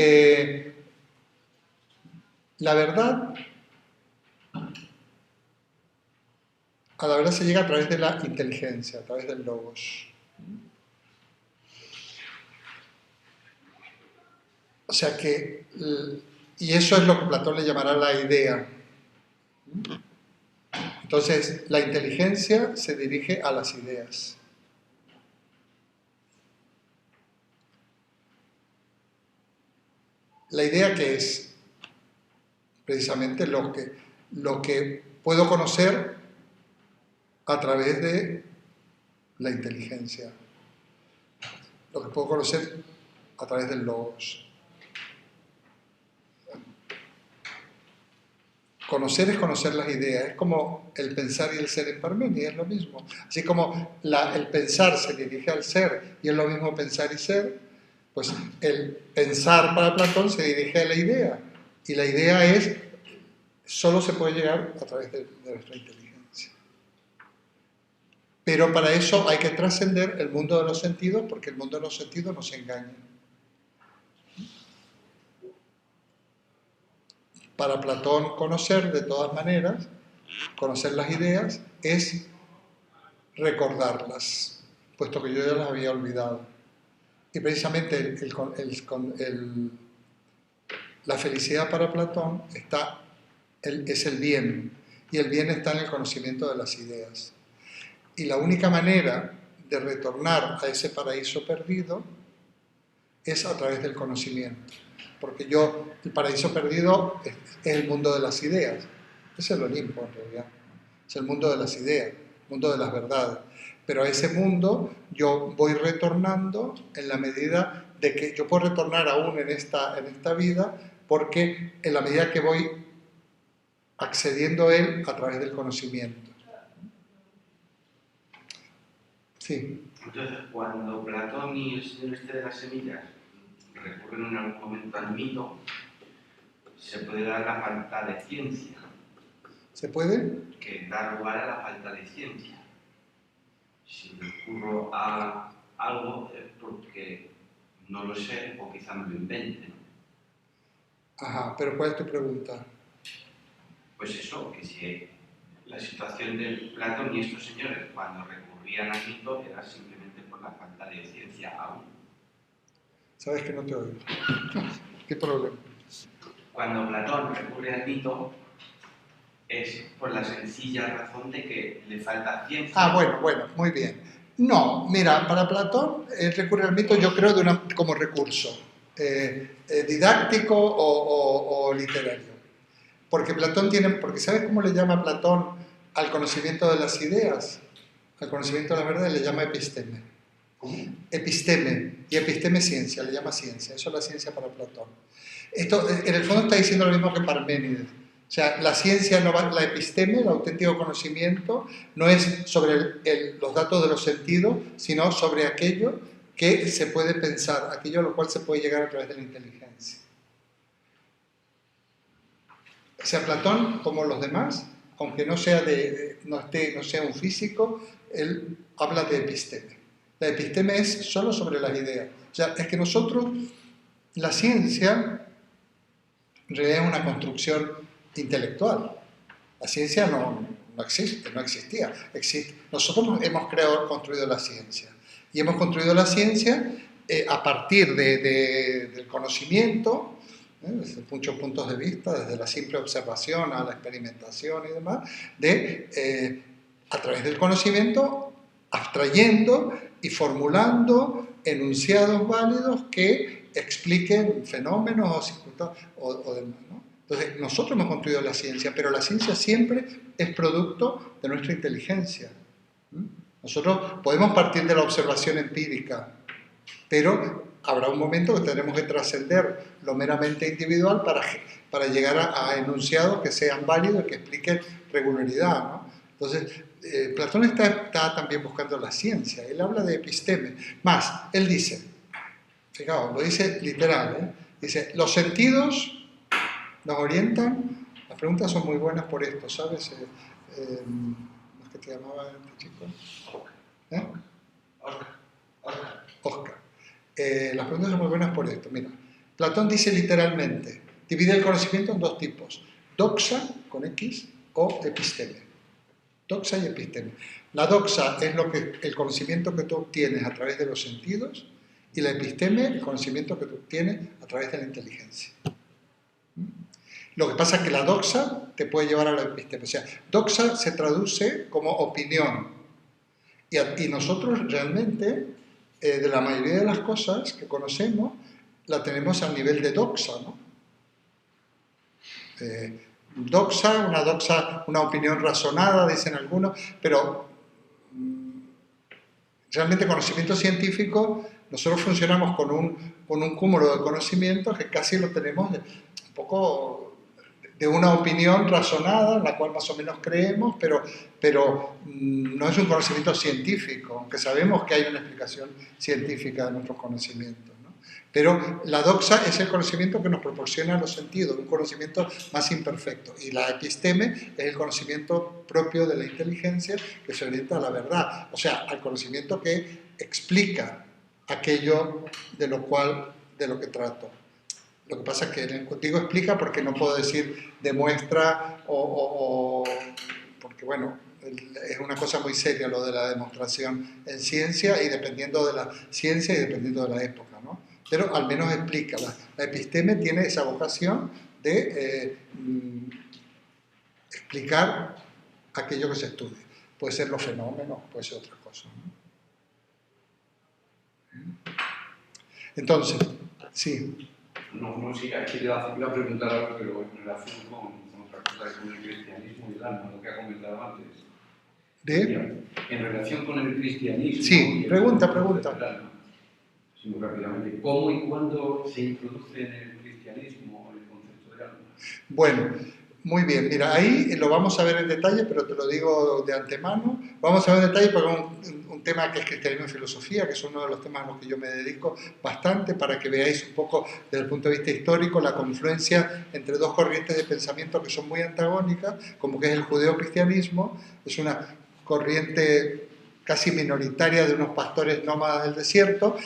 la verdad, a la verdad se llega a través de la inteligencia, a través del logos. O sea que, y eso es lo que Platón le llamará la idea. Entonces, la inteligencia se dirige a las ideas. La idea que es precisamente lo que puedo conocer a través de la inteligencia, lo que puedo conocer a través del logos. Conocer es conocer las ideas, es como el pensar y el ser en Parménides, es lo mismo. Así como el pensar se dirige al ser y es lo mismo pensar y ser, pues el pensar para Platón se dirige a la idea. Y la idea solo se puede llegar a través de nuestra inteligencia. Pero para eso hay que trascender el mundo de los sentidos, porque el mundo de los sentidos nos engaña. Para Platón conocer, de todas maneras, conocer las ideas, es recordarlas, puesto que yo ya las había olvidado. Y precisamente la felicidad para Platón es el bien, y el bien está en el conocimiento de las ideas. Y la única manera de retornar a ese paraíso perdido es a través del conocimiento. Porque el paraíso perdido es el mundo de las ideas. Es el Olimpo, en realidad. Es el mundo de las ideas, el mundo de las verdades. Pero a ese mundo yo voy retornando en la medida de que yo puedo retornar aún en esta vida, porque en la medida que voy accediendo a él a través del conocimiento. Sí. Entonces, cuando Platón y el señor de las semillas recurren en algún momento al mito, se puede dar la falta de ciencia. ¿Se puede? Que da lugar a la falta de ciencia. Si recurro a algo es porque no lo sé o quizá me lo invente, ¿no? Ajá, pero ¿cuál es tu pregunta? Pues eso, que si la situación de Platón y estos señores cuando recurrían al mito era simplemente por la falta de ciencia aún. ¿Sabes que no te oigo? ¿Qué problema? Cuando Platón recurre al mito es por la sencilla razón de que le falta ciencia. Ah, bueno, muy bien. No, mira, para Platón recurre al mito yo creo como recurso didáctico o literario. Porque porque ¿sabes cómo le llama Platón al conocimiento de las ideas? Al conocimiento de la verdad le llama episteme. Episteme, y episteme ciencia, le llama ciencia, eso es la ciencia para Platón. Esto en el fondo está diciendo lo mismo que Parménides. O sea, la ciencia no va, la episteme, el auténtico conocimiento, no es sobre los datos de los sentidos, sino sobre aquello que se puede pensar, aquello a lo cual se puede llegar a través de la inteligencia. O sea, Platón, como los demás, aunque no sea un físico, él habla de episteme. La episteme es solo sobre las ideas. O sea, es que nosotros, la ciencia, en realidad es una construcción intelectual. La ciencia no existe, no existía. Nosotros hemos construido la ciencia. Y hemos construido la ciencia a partir del conocimiento, desde muchos puntos de vista, desde la simple observación a la experimentación y demás, a través del conocimiento, abstrayendo y formulando enunciados válidos que expliquen fenómenos o circunstancias o demás, ¿no? Entonces, nosotros hemos construido la ciencia, pero la ciencia siempre es producto de nuestra inteligencia. Nosotros podemos partir de la observación empírica, pero habrá un momento que tendremos que trascender lo meramente individual para llegar a enunciados que sean válidos y que expliquen regularidad, ¿no? Entonces, Platón está también buscando la ciencia. Él habla de episteme. Más, él dice, fijaos, lo dice literal, dice, los sentidos nos orientan. Las preguntas son muy buenas por esto, ¿sabes? ¿Cómo es que te llamaba este chico? Oscar. Las preguntas son muy buenas por esto. Mira, Platón dice literalmente, divide el conocimiento en dos tipos, doxa, con X, o episteme. Doxa y episteme. La doxa es el conocimiento que tú obtienes a través de los sentidos, y la episteme, el conocimiento que tú obtienes a través de la inteligencia. Lo que pasa es que la doxa te puede llevar a la episteme. O sea, doxa se traduce como opinión. Y nosotros realmente, de la mayoría de las cosas que conocemos, la tenemos a nivel de doxa, ¿no? Doxa, una opinión razonada, dicen algunos, pero realmente conocimiento científico, nosotros funcionamos con un cúmulo de conocimientos que casi lo tenemos un poco de una opinión razonada, en la cual más o menos creemos, pero no es un conocimiento científico, aunque sabemos que hay una explicación científica de nuestros conocimientos, ¿no? Pero la doxa es el conocimiento que nos proporciona los sentidos, un conocimiento más imperfecto. Y la episteme es el conocimiento propio de la inteligencia que se orienta a la verdad, o sea, al conocimiento que explica aquello de lo que trato. Lo que pasa es que digo explica porque no puedo decir demuestra porque bueno, es una cosa muy seria lo de la demostración en ciencia y dependiendo de la ciencia y dependiendo de la época, ¿no? Pero al menos explica. La episteme tiene esa vocación de explicar aquello que se estudia. Puede ser los fenómenos, puede ser otra cosa, ¿no? Entonces, sí. No, sí, aquí le iba a preguntar algo, pero en relación con otra cosa, con el cristianismo y el alma, lo que ha comentado antes. En relación con el cristianismo... Sí, pregunta. Muy rápidamente, ¿cómo y cuándo se introduce en el cristianismo el concepto de alma? Bueno, muy bien. Mira, ahí lo vamos a ver en detalle, pero te lo digo de antemano. Vamos a ver en detalle porque es un tema que es cristianismo y filosofía, que es uno de los temas a los que yo me dedico bastante, para que veáis un poco desde el punto de vista histórico la confluencia entre dos corrientes de pensamiento que son muy antagónicas, como que es el judeocristianismo, es una corriente casi minoritaria de unos pastores nómadas del desierto,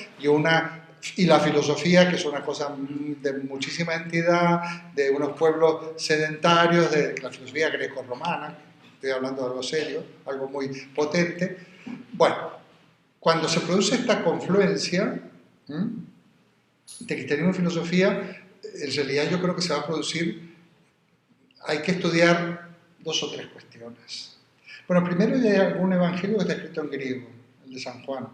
y la filosofía, que es una cosa de muchísima entidad, de unos pueblos sedentarios, de la filosofía greco-romana, estoy hablando de algo serio, algo muy potente. Bueno, cuando se produce esta confluencia de cristianismo y filosofía, en realidad yo creo que se va a producir, hay que estudiar dos o tres cuestiones. Bueno, primero ya hay algún evangelio que está escrito en griego, el de San Juan,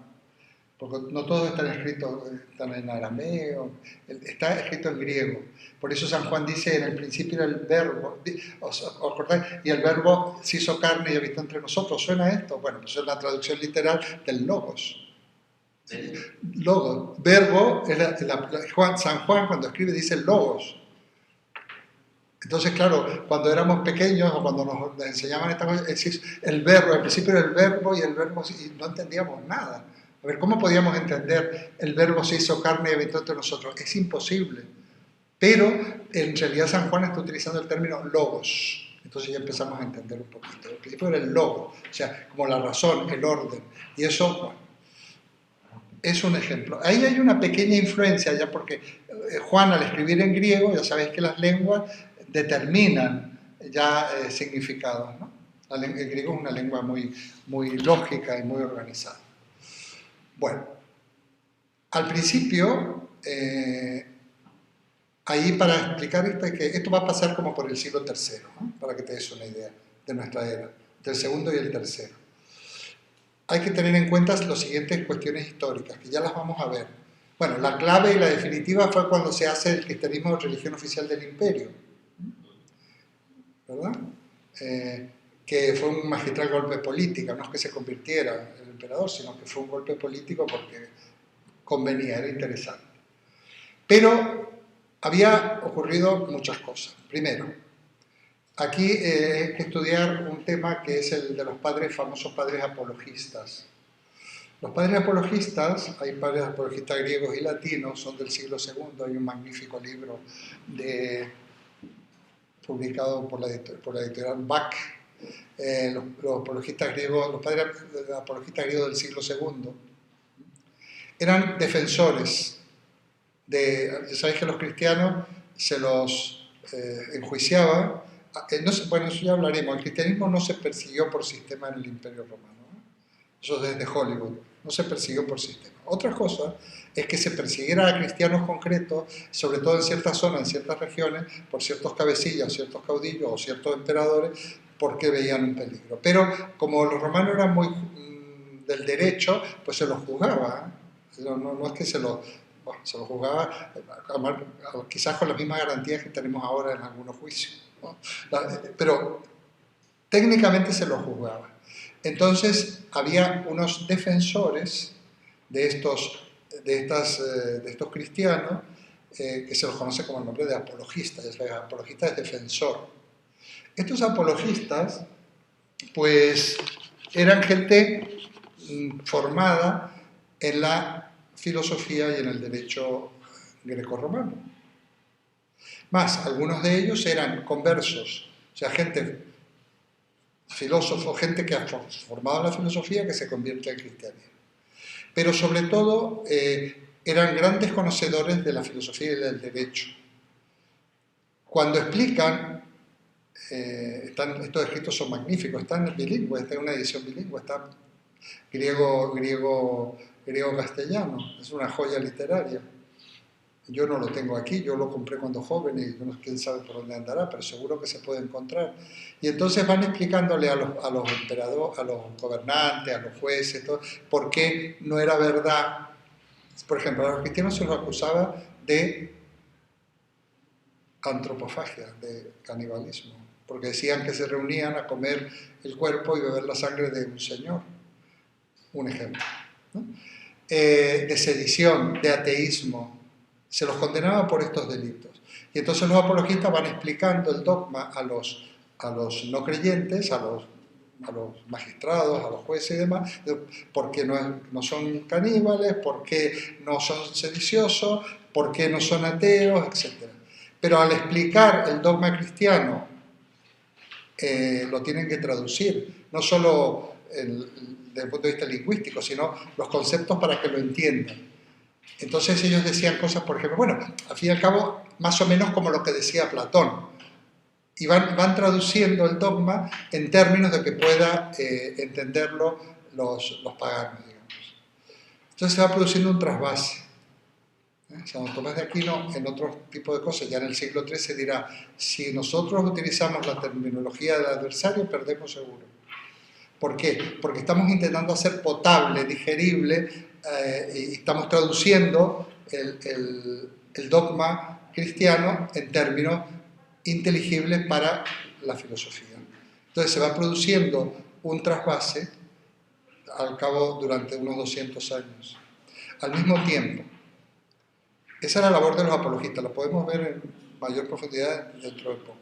porque no todos están escritos, están en arameo, está escrito en griego. Por eso San Juan dice, en el principio era el verbo, ¿os acordáis? Y el verbo se hizo carne y habitó entre nosotros. ¿Suena esto? Bueno, pues es la traducción literal del logos. Logos. Verbo, San Juan cuando escribe dice logos. Entonces, claro, cuando éramos pequeños o cuando nos enseñaban estas cosas, el verbo, al principio era el verbo y no entendíamos nada. A ver, ¿cómo podíamos entender el verbo se hizo carne y habitó entre nosotros? Es imposible. Pero en realidad San Juan está utilizando el término logos. Entonces ya empezamos a entender un poquito. Al principio era el logo, o sea, como la razón, el orden. Y eso, bueno, es un ejemplo. Ahí hay una pequeña influencia ya porque Juan al escribir en griego, ya sabéis que las lenguas determinan ya significados, ¿no? El griego es una lengua muy, muy lógica y muy organizada. Bueno, al principio, ahí para explicar esto, es que esto va a pasar como por el siglo III, ¿no? Para que te des una idea de nuestra era, del segundo y el tercero. Hay que tener en cuenta las siguientes cuestiones históricas, que ya las vamos a ver. Bueno, la clave y la definitiva fue cuando se hace el cristianismo religión oficial del imperio, ¿verdad? Que fue un magistral golpe político, no es que se convirtiera el emperador, sino que fue un golpe político porque convenía, era interesante. Pero había ocurrido muchas cosas. Primero, aquí hay que estudiar un tema que es el de los famosos padres apologistas. Los padres apologistas, hay padres apologistas griegos y latinos, son del siglo II, hay un magnífico libro publicado por la editorial Bach, los apologistas griegos, los padres apologistas griegos del siglo II, eran defensores ya sabéis que los cristianos se los enjuiciaba. Bueno, eso ya hablaremos. El cristianismo no se persiguió por sistema en el Imperio Romano, ¿no? Eso desde Hollywood. No se persiguió por sistema. Otra cosa es que se persiguiera a cristianos concretos, sobre todo en ciertas zonas, en ciertas regiones, por ciertos cabecillas, ciertos caudillos o ciertos emperadores, porque veían un peligro. Pero como los romanos eran muy del derecho, pues se los juzgaba. No es que se los juzgaba, quizás con las mismas garantías que tenemos ahora en algunos juicios, ¿no? Pero técnicamente se los juzgaba. Entonces había unos defensores de estos cristianos que se los conoce como el nombre de apologistas. Apologista es defensor. Estos apologistas pues eran gente formada en la filosofía y en el derecho grecorromano. Más, algunos de ellos eran conversos, o sea, filósofos, gente que ha formado en la filosofía que se convierte en cristianismo. Pero sobre todo eran grandes conocedores de la filosofía y del derecho. Cuando explican, estos escritos son magníficos, están bilingües, está en una edición bilingüe, está griego-castellano, es una joya literaria. Yo no lo tengo aquí, yo lo compré cuando joven y quién sabe por dónde andará, pero seguro que se puede encontrar. Y entonces van explicándole a los emperadores, a los gobernantes, a los jueces, todo, por qué no era verdad. Por ejemplo, a los cristianos se los acusaba de antropofagia, de canibalismo, porque decían que se reunían a comer el cuerpo y beber la sangre de un señor. Un ejemplo, ¿no? De sedición, de ateísmo, se los condenaba por estos delitos. Y entonces los apologistas van explicando el dogma a los no creyentes, a los magistrados, a los jueces y demás, por qué no son caníbales, por qué no son sediciosos, por qué no son ateos, etc. Pero al explicar el dogma cristiano, lo tienen que traducir, no solo desde el punto de vista lingüístico, sino los conceptos para que lo entiendan. Entonces ellos decían cosas, por ejemplo, bueno, al fin y al cabo, más o menos como lo que decía Platón. y van traduciendo el dogma en términos de que pueda entenderlo los paganos, digamos. Entonces se va produciendo un trasvase. Santo Tomás de Aquino, en otro tipo de cosas, ya en el siglo III se dirá, si nosotros utilizamos la terminología del adversario, perdemos seguro. ¿Por qué? Porque estamos intentando hacer potable, digerible, y estamos traduciendo el dogma cristiano en términos inteligibles para la filosofía. Entonces se va produciendo un trasvase al cabo durante unos 200 años. Al mismo tiempo, esa es la labor de los apologistas, la podemos ver en mayor profundidad dentro de poco.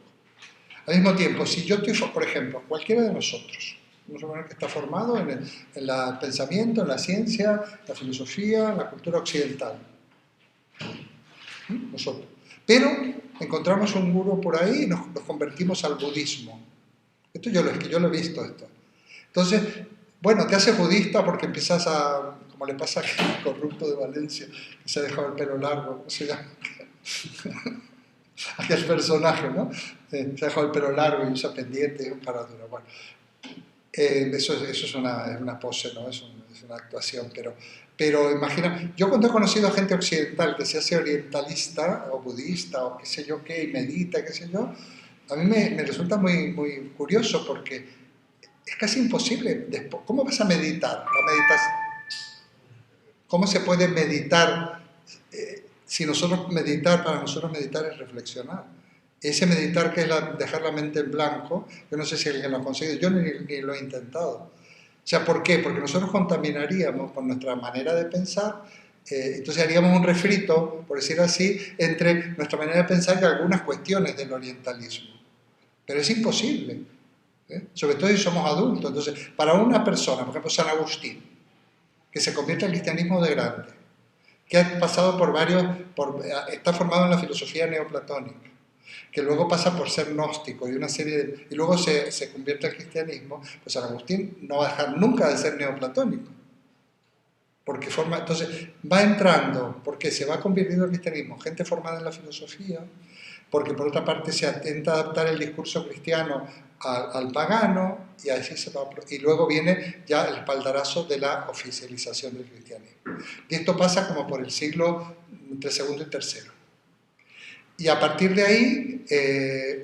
Al mismo tiempo, si yo estoy, por ejemplo, cualquiera de nosotros, que está formado en el pensamiento, en la ciencia, la filosofía, en la cultura occidental, nosotros. Pero encontramos un gurú por ahí y nos convertimos al budismo. Esto yo lo he visto esto. Entonces, bueno, te haces budista porque empiezas a, como le pasa al corrupto de Valencia, que se ha dejado el pelo largo, ¿cómo se llama? Aquel personaje, ¿no? Se ha dejado el pelo largo y usa pendientes y un paradura. Bueno, eso es una pose, ¿no? Es una actuación, pero imagina, yo cuando he conocido a gente occidental que se hace orientalista o budista o qué sé yo qué, y medita, qué sé yo, a mí me resulta muy, muy curioso porque es casi imposible. ¿Cómo vas a meditar? ¿Cómo se puede meditar si para nosotros meditar es reflexionar? Ese meditar que es dejar la mente en blanco, yo no sé si alguien lo ha conseguido, yo ni lo he intentado. O sea, ¿por qué? Porque nosotros contaminaríamos con nuestra manera de pensar, entonces haríamos un refrito, por decir así, entre nuestra manera de pensar y algunas cuestiones del orientalismo. Pero es imposible, sobre todo si somos adultos. Entonces, para una persona, por ejemplo, San Agustín, que se convierte en cristianismo de grande, que ha pasado está formado en la filosofía neoplatónica, que luego pasa por ser gnóstico y luego se convierte al cristianismo, pues San Agustín no va a dejar nunca de ser neoplatónico. Entonces va entrando, porque se va convirtiendo al cristianismo, gente formada en la filosofía, porque por otra parte se intenta adaptar el discurso cristiano al pagano, y así y luego viene ya el espaldarazo de la oficialización del cristianismo. Y esto pasa como por el siglo entre segundo y tercero. Y a partir de ahí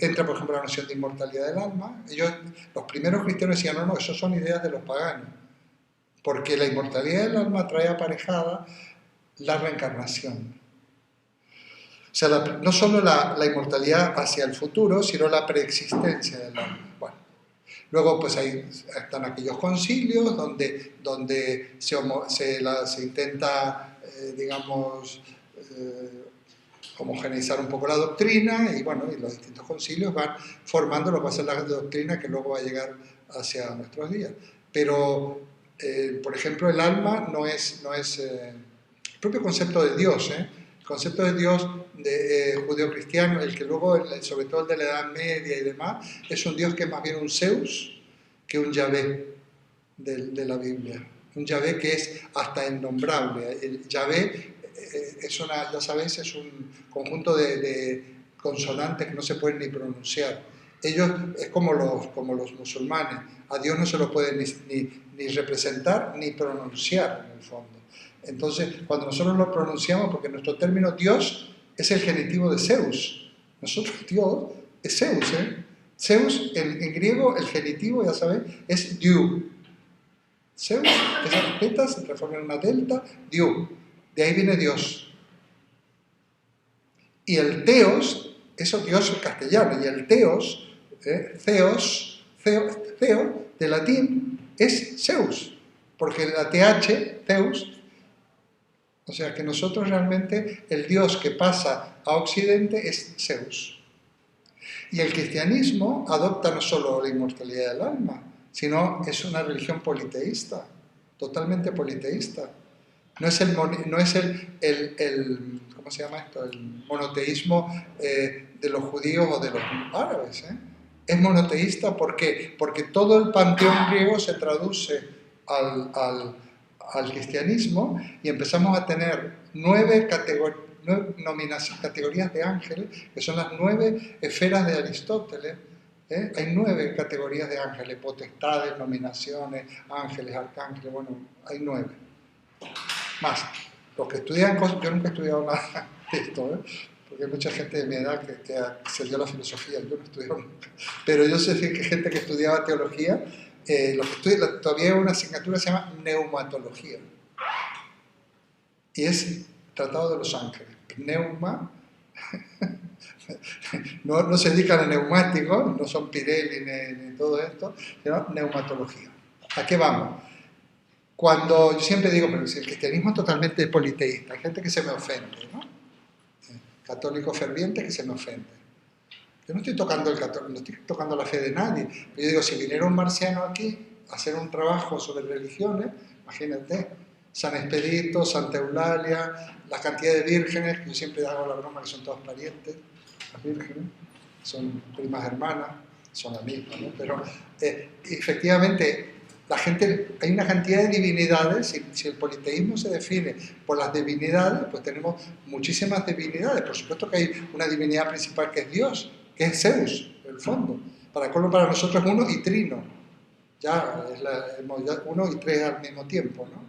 entra, por ejemplo, la noción de inmortalidad del alma. Los primeros cristianos decían, no, eso son ideas de los paganos, porque la inmortalidad del alma trae aparejada la reencarnación. O sea, no solo la inmortalidad hacia el futuro, sino la preexistencia del alma. Bueno, luego pues ahí están aquellos concilios donde se intenta, digamos, homogeneizar un poco la doctrina, y bueno, y los distintos concilios van formando lo que va a ser la doctrina que luego va a llegar hacia nuestros días. Pero, por ejemplo, el alma no es el propio concepto de Dios, el concepto de Dios judeo-cristiano, el que luego, sobre todo el de la Edad Media y demás, es un Dios que es más bien un Zeus que un Yahvé de la Biblia. Un Yahvé que es hasta innombrable. El Yahvé ya sabéis, es un conjunto de consonantes que no se pueden ni pronunciar. Ellos es como los musulmanes, a Dios no se lo pueden ni representar ni pronunciar en el fondo. Entonces, cuando nosotros lo pronunciamos, porque nuestro término Dios es el genitivo de Zeus. Nosotros, Dios, es Zeus, Zeus, en griego, el genitivo, ya sabéis, es Diu. Zeus, esas tetas se transforman en una delta, Diu. De ahí viene Dios. Y el Theos, eso Dios en castellano, y el Theos, Theo, de latín, es Zeus, porque la TH, Zeus, o sea que nosotros realmente, el Dios que pasa a Occidente es Zeus. Y el cristianismo adopta no solo la inmortalidad del alma, sino es una religión politeísta, totalmente politeísta. No es ¿cómo se llama esto? El monoteísmo de los judíos o de los árabes. Es monoteísta, ¿por qué? Porque todo el panteón griego se traduce al cristianismo y empezamos a tener 9 categorías de ángeles, que son las 9 esferas de Aristóteles. Hay 9 categorías de ángeles: potestades, nominaciones, ángeles, arcángeles, bueno, hay 9. Más, los que estudian cosas, yo nunca he estudiado nada de esto, porque hay mucha gente de mi edad que accedió a la filosofía, yo no estudié nunca, pero yo sé que hay gente que estudiaba teología, todavía hay una asignatura que se llama neumatología, y es Tratado de los Ángeles. Pneuma, no se dedican a neumáticos, no son Pirelli ni todo esto, sino neumatología. ¿A qué vamos? Cuando yo siempre digo, pero si el cristianismo es totalmente politeísta, hay gente que se me ofende, ¿no? Católico ferviente que se me ofende. Yo no estoy tocando no estoy tocando la fe de nadie. Yo digo, si viniera un marciano aquí a hacer un trabajo sobre religiones, imagínate, San Expedito, Santa Eulalia, la cantidad de vírgenes, que yo siempre hago la broma que son todas parientes, las vírgenes, son primas hermanas, son la misma, ¿no? Pero efectivamente, la gente, hay una cantidad de divinidades. Si el politeísmo se define por las divinidades, pues tenemos muchísimas divinidades. Por supuesto que hay una divinidad principal que es Dios, que es Zeus, en el fondo. Para nosotros es uno y trino. Ya es uno y tres al mismo tiempo, ¿no?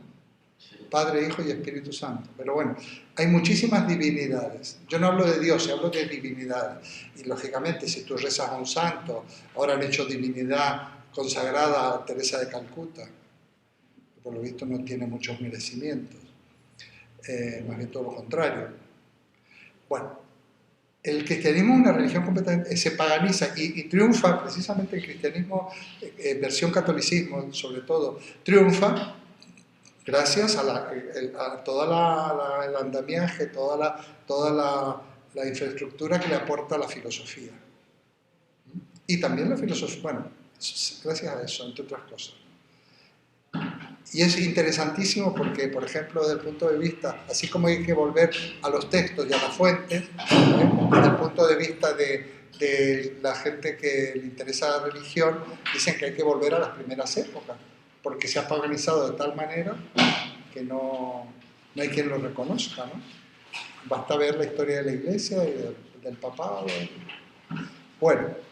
Padre, Hijo y Espíritu Santo. Pero bueno, hay muchísimas divinidades. Yo no hablo de Dios, hablo de divinidades. Y lógicamente, si tú rezas a un santo, ahora han hecho divinidad consagrada a Teresa de Calcuta, que por lo visto no tiene muchos merecimientos, más bien todo lo contrario. Bueno, el cristianismo es una religión completamente, se paganiza y triunfa, precisamente el cristianismo, versión catolicismo sobre todo, triunfa gracias a todo el andamiaje, toda la infraestructura que le aporta la filosofía. Y también la filosofía, bueno, gracias a eso, entre otras cosas. Y es interesantísimo porque, por ejemplo, desde el punto de vista, así como hay que volver a los textos y a las fuentes, desde el punto de vista de la gente que le interesa la religión, dicen que hay que volver a las primeras épocas, porque se ha paganizado de tal manera que no hay quien lo reconozca, ¿no? Basta ver la historia de la Iglesia y del papado. Bueno.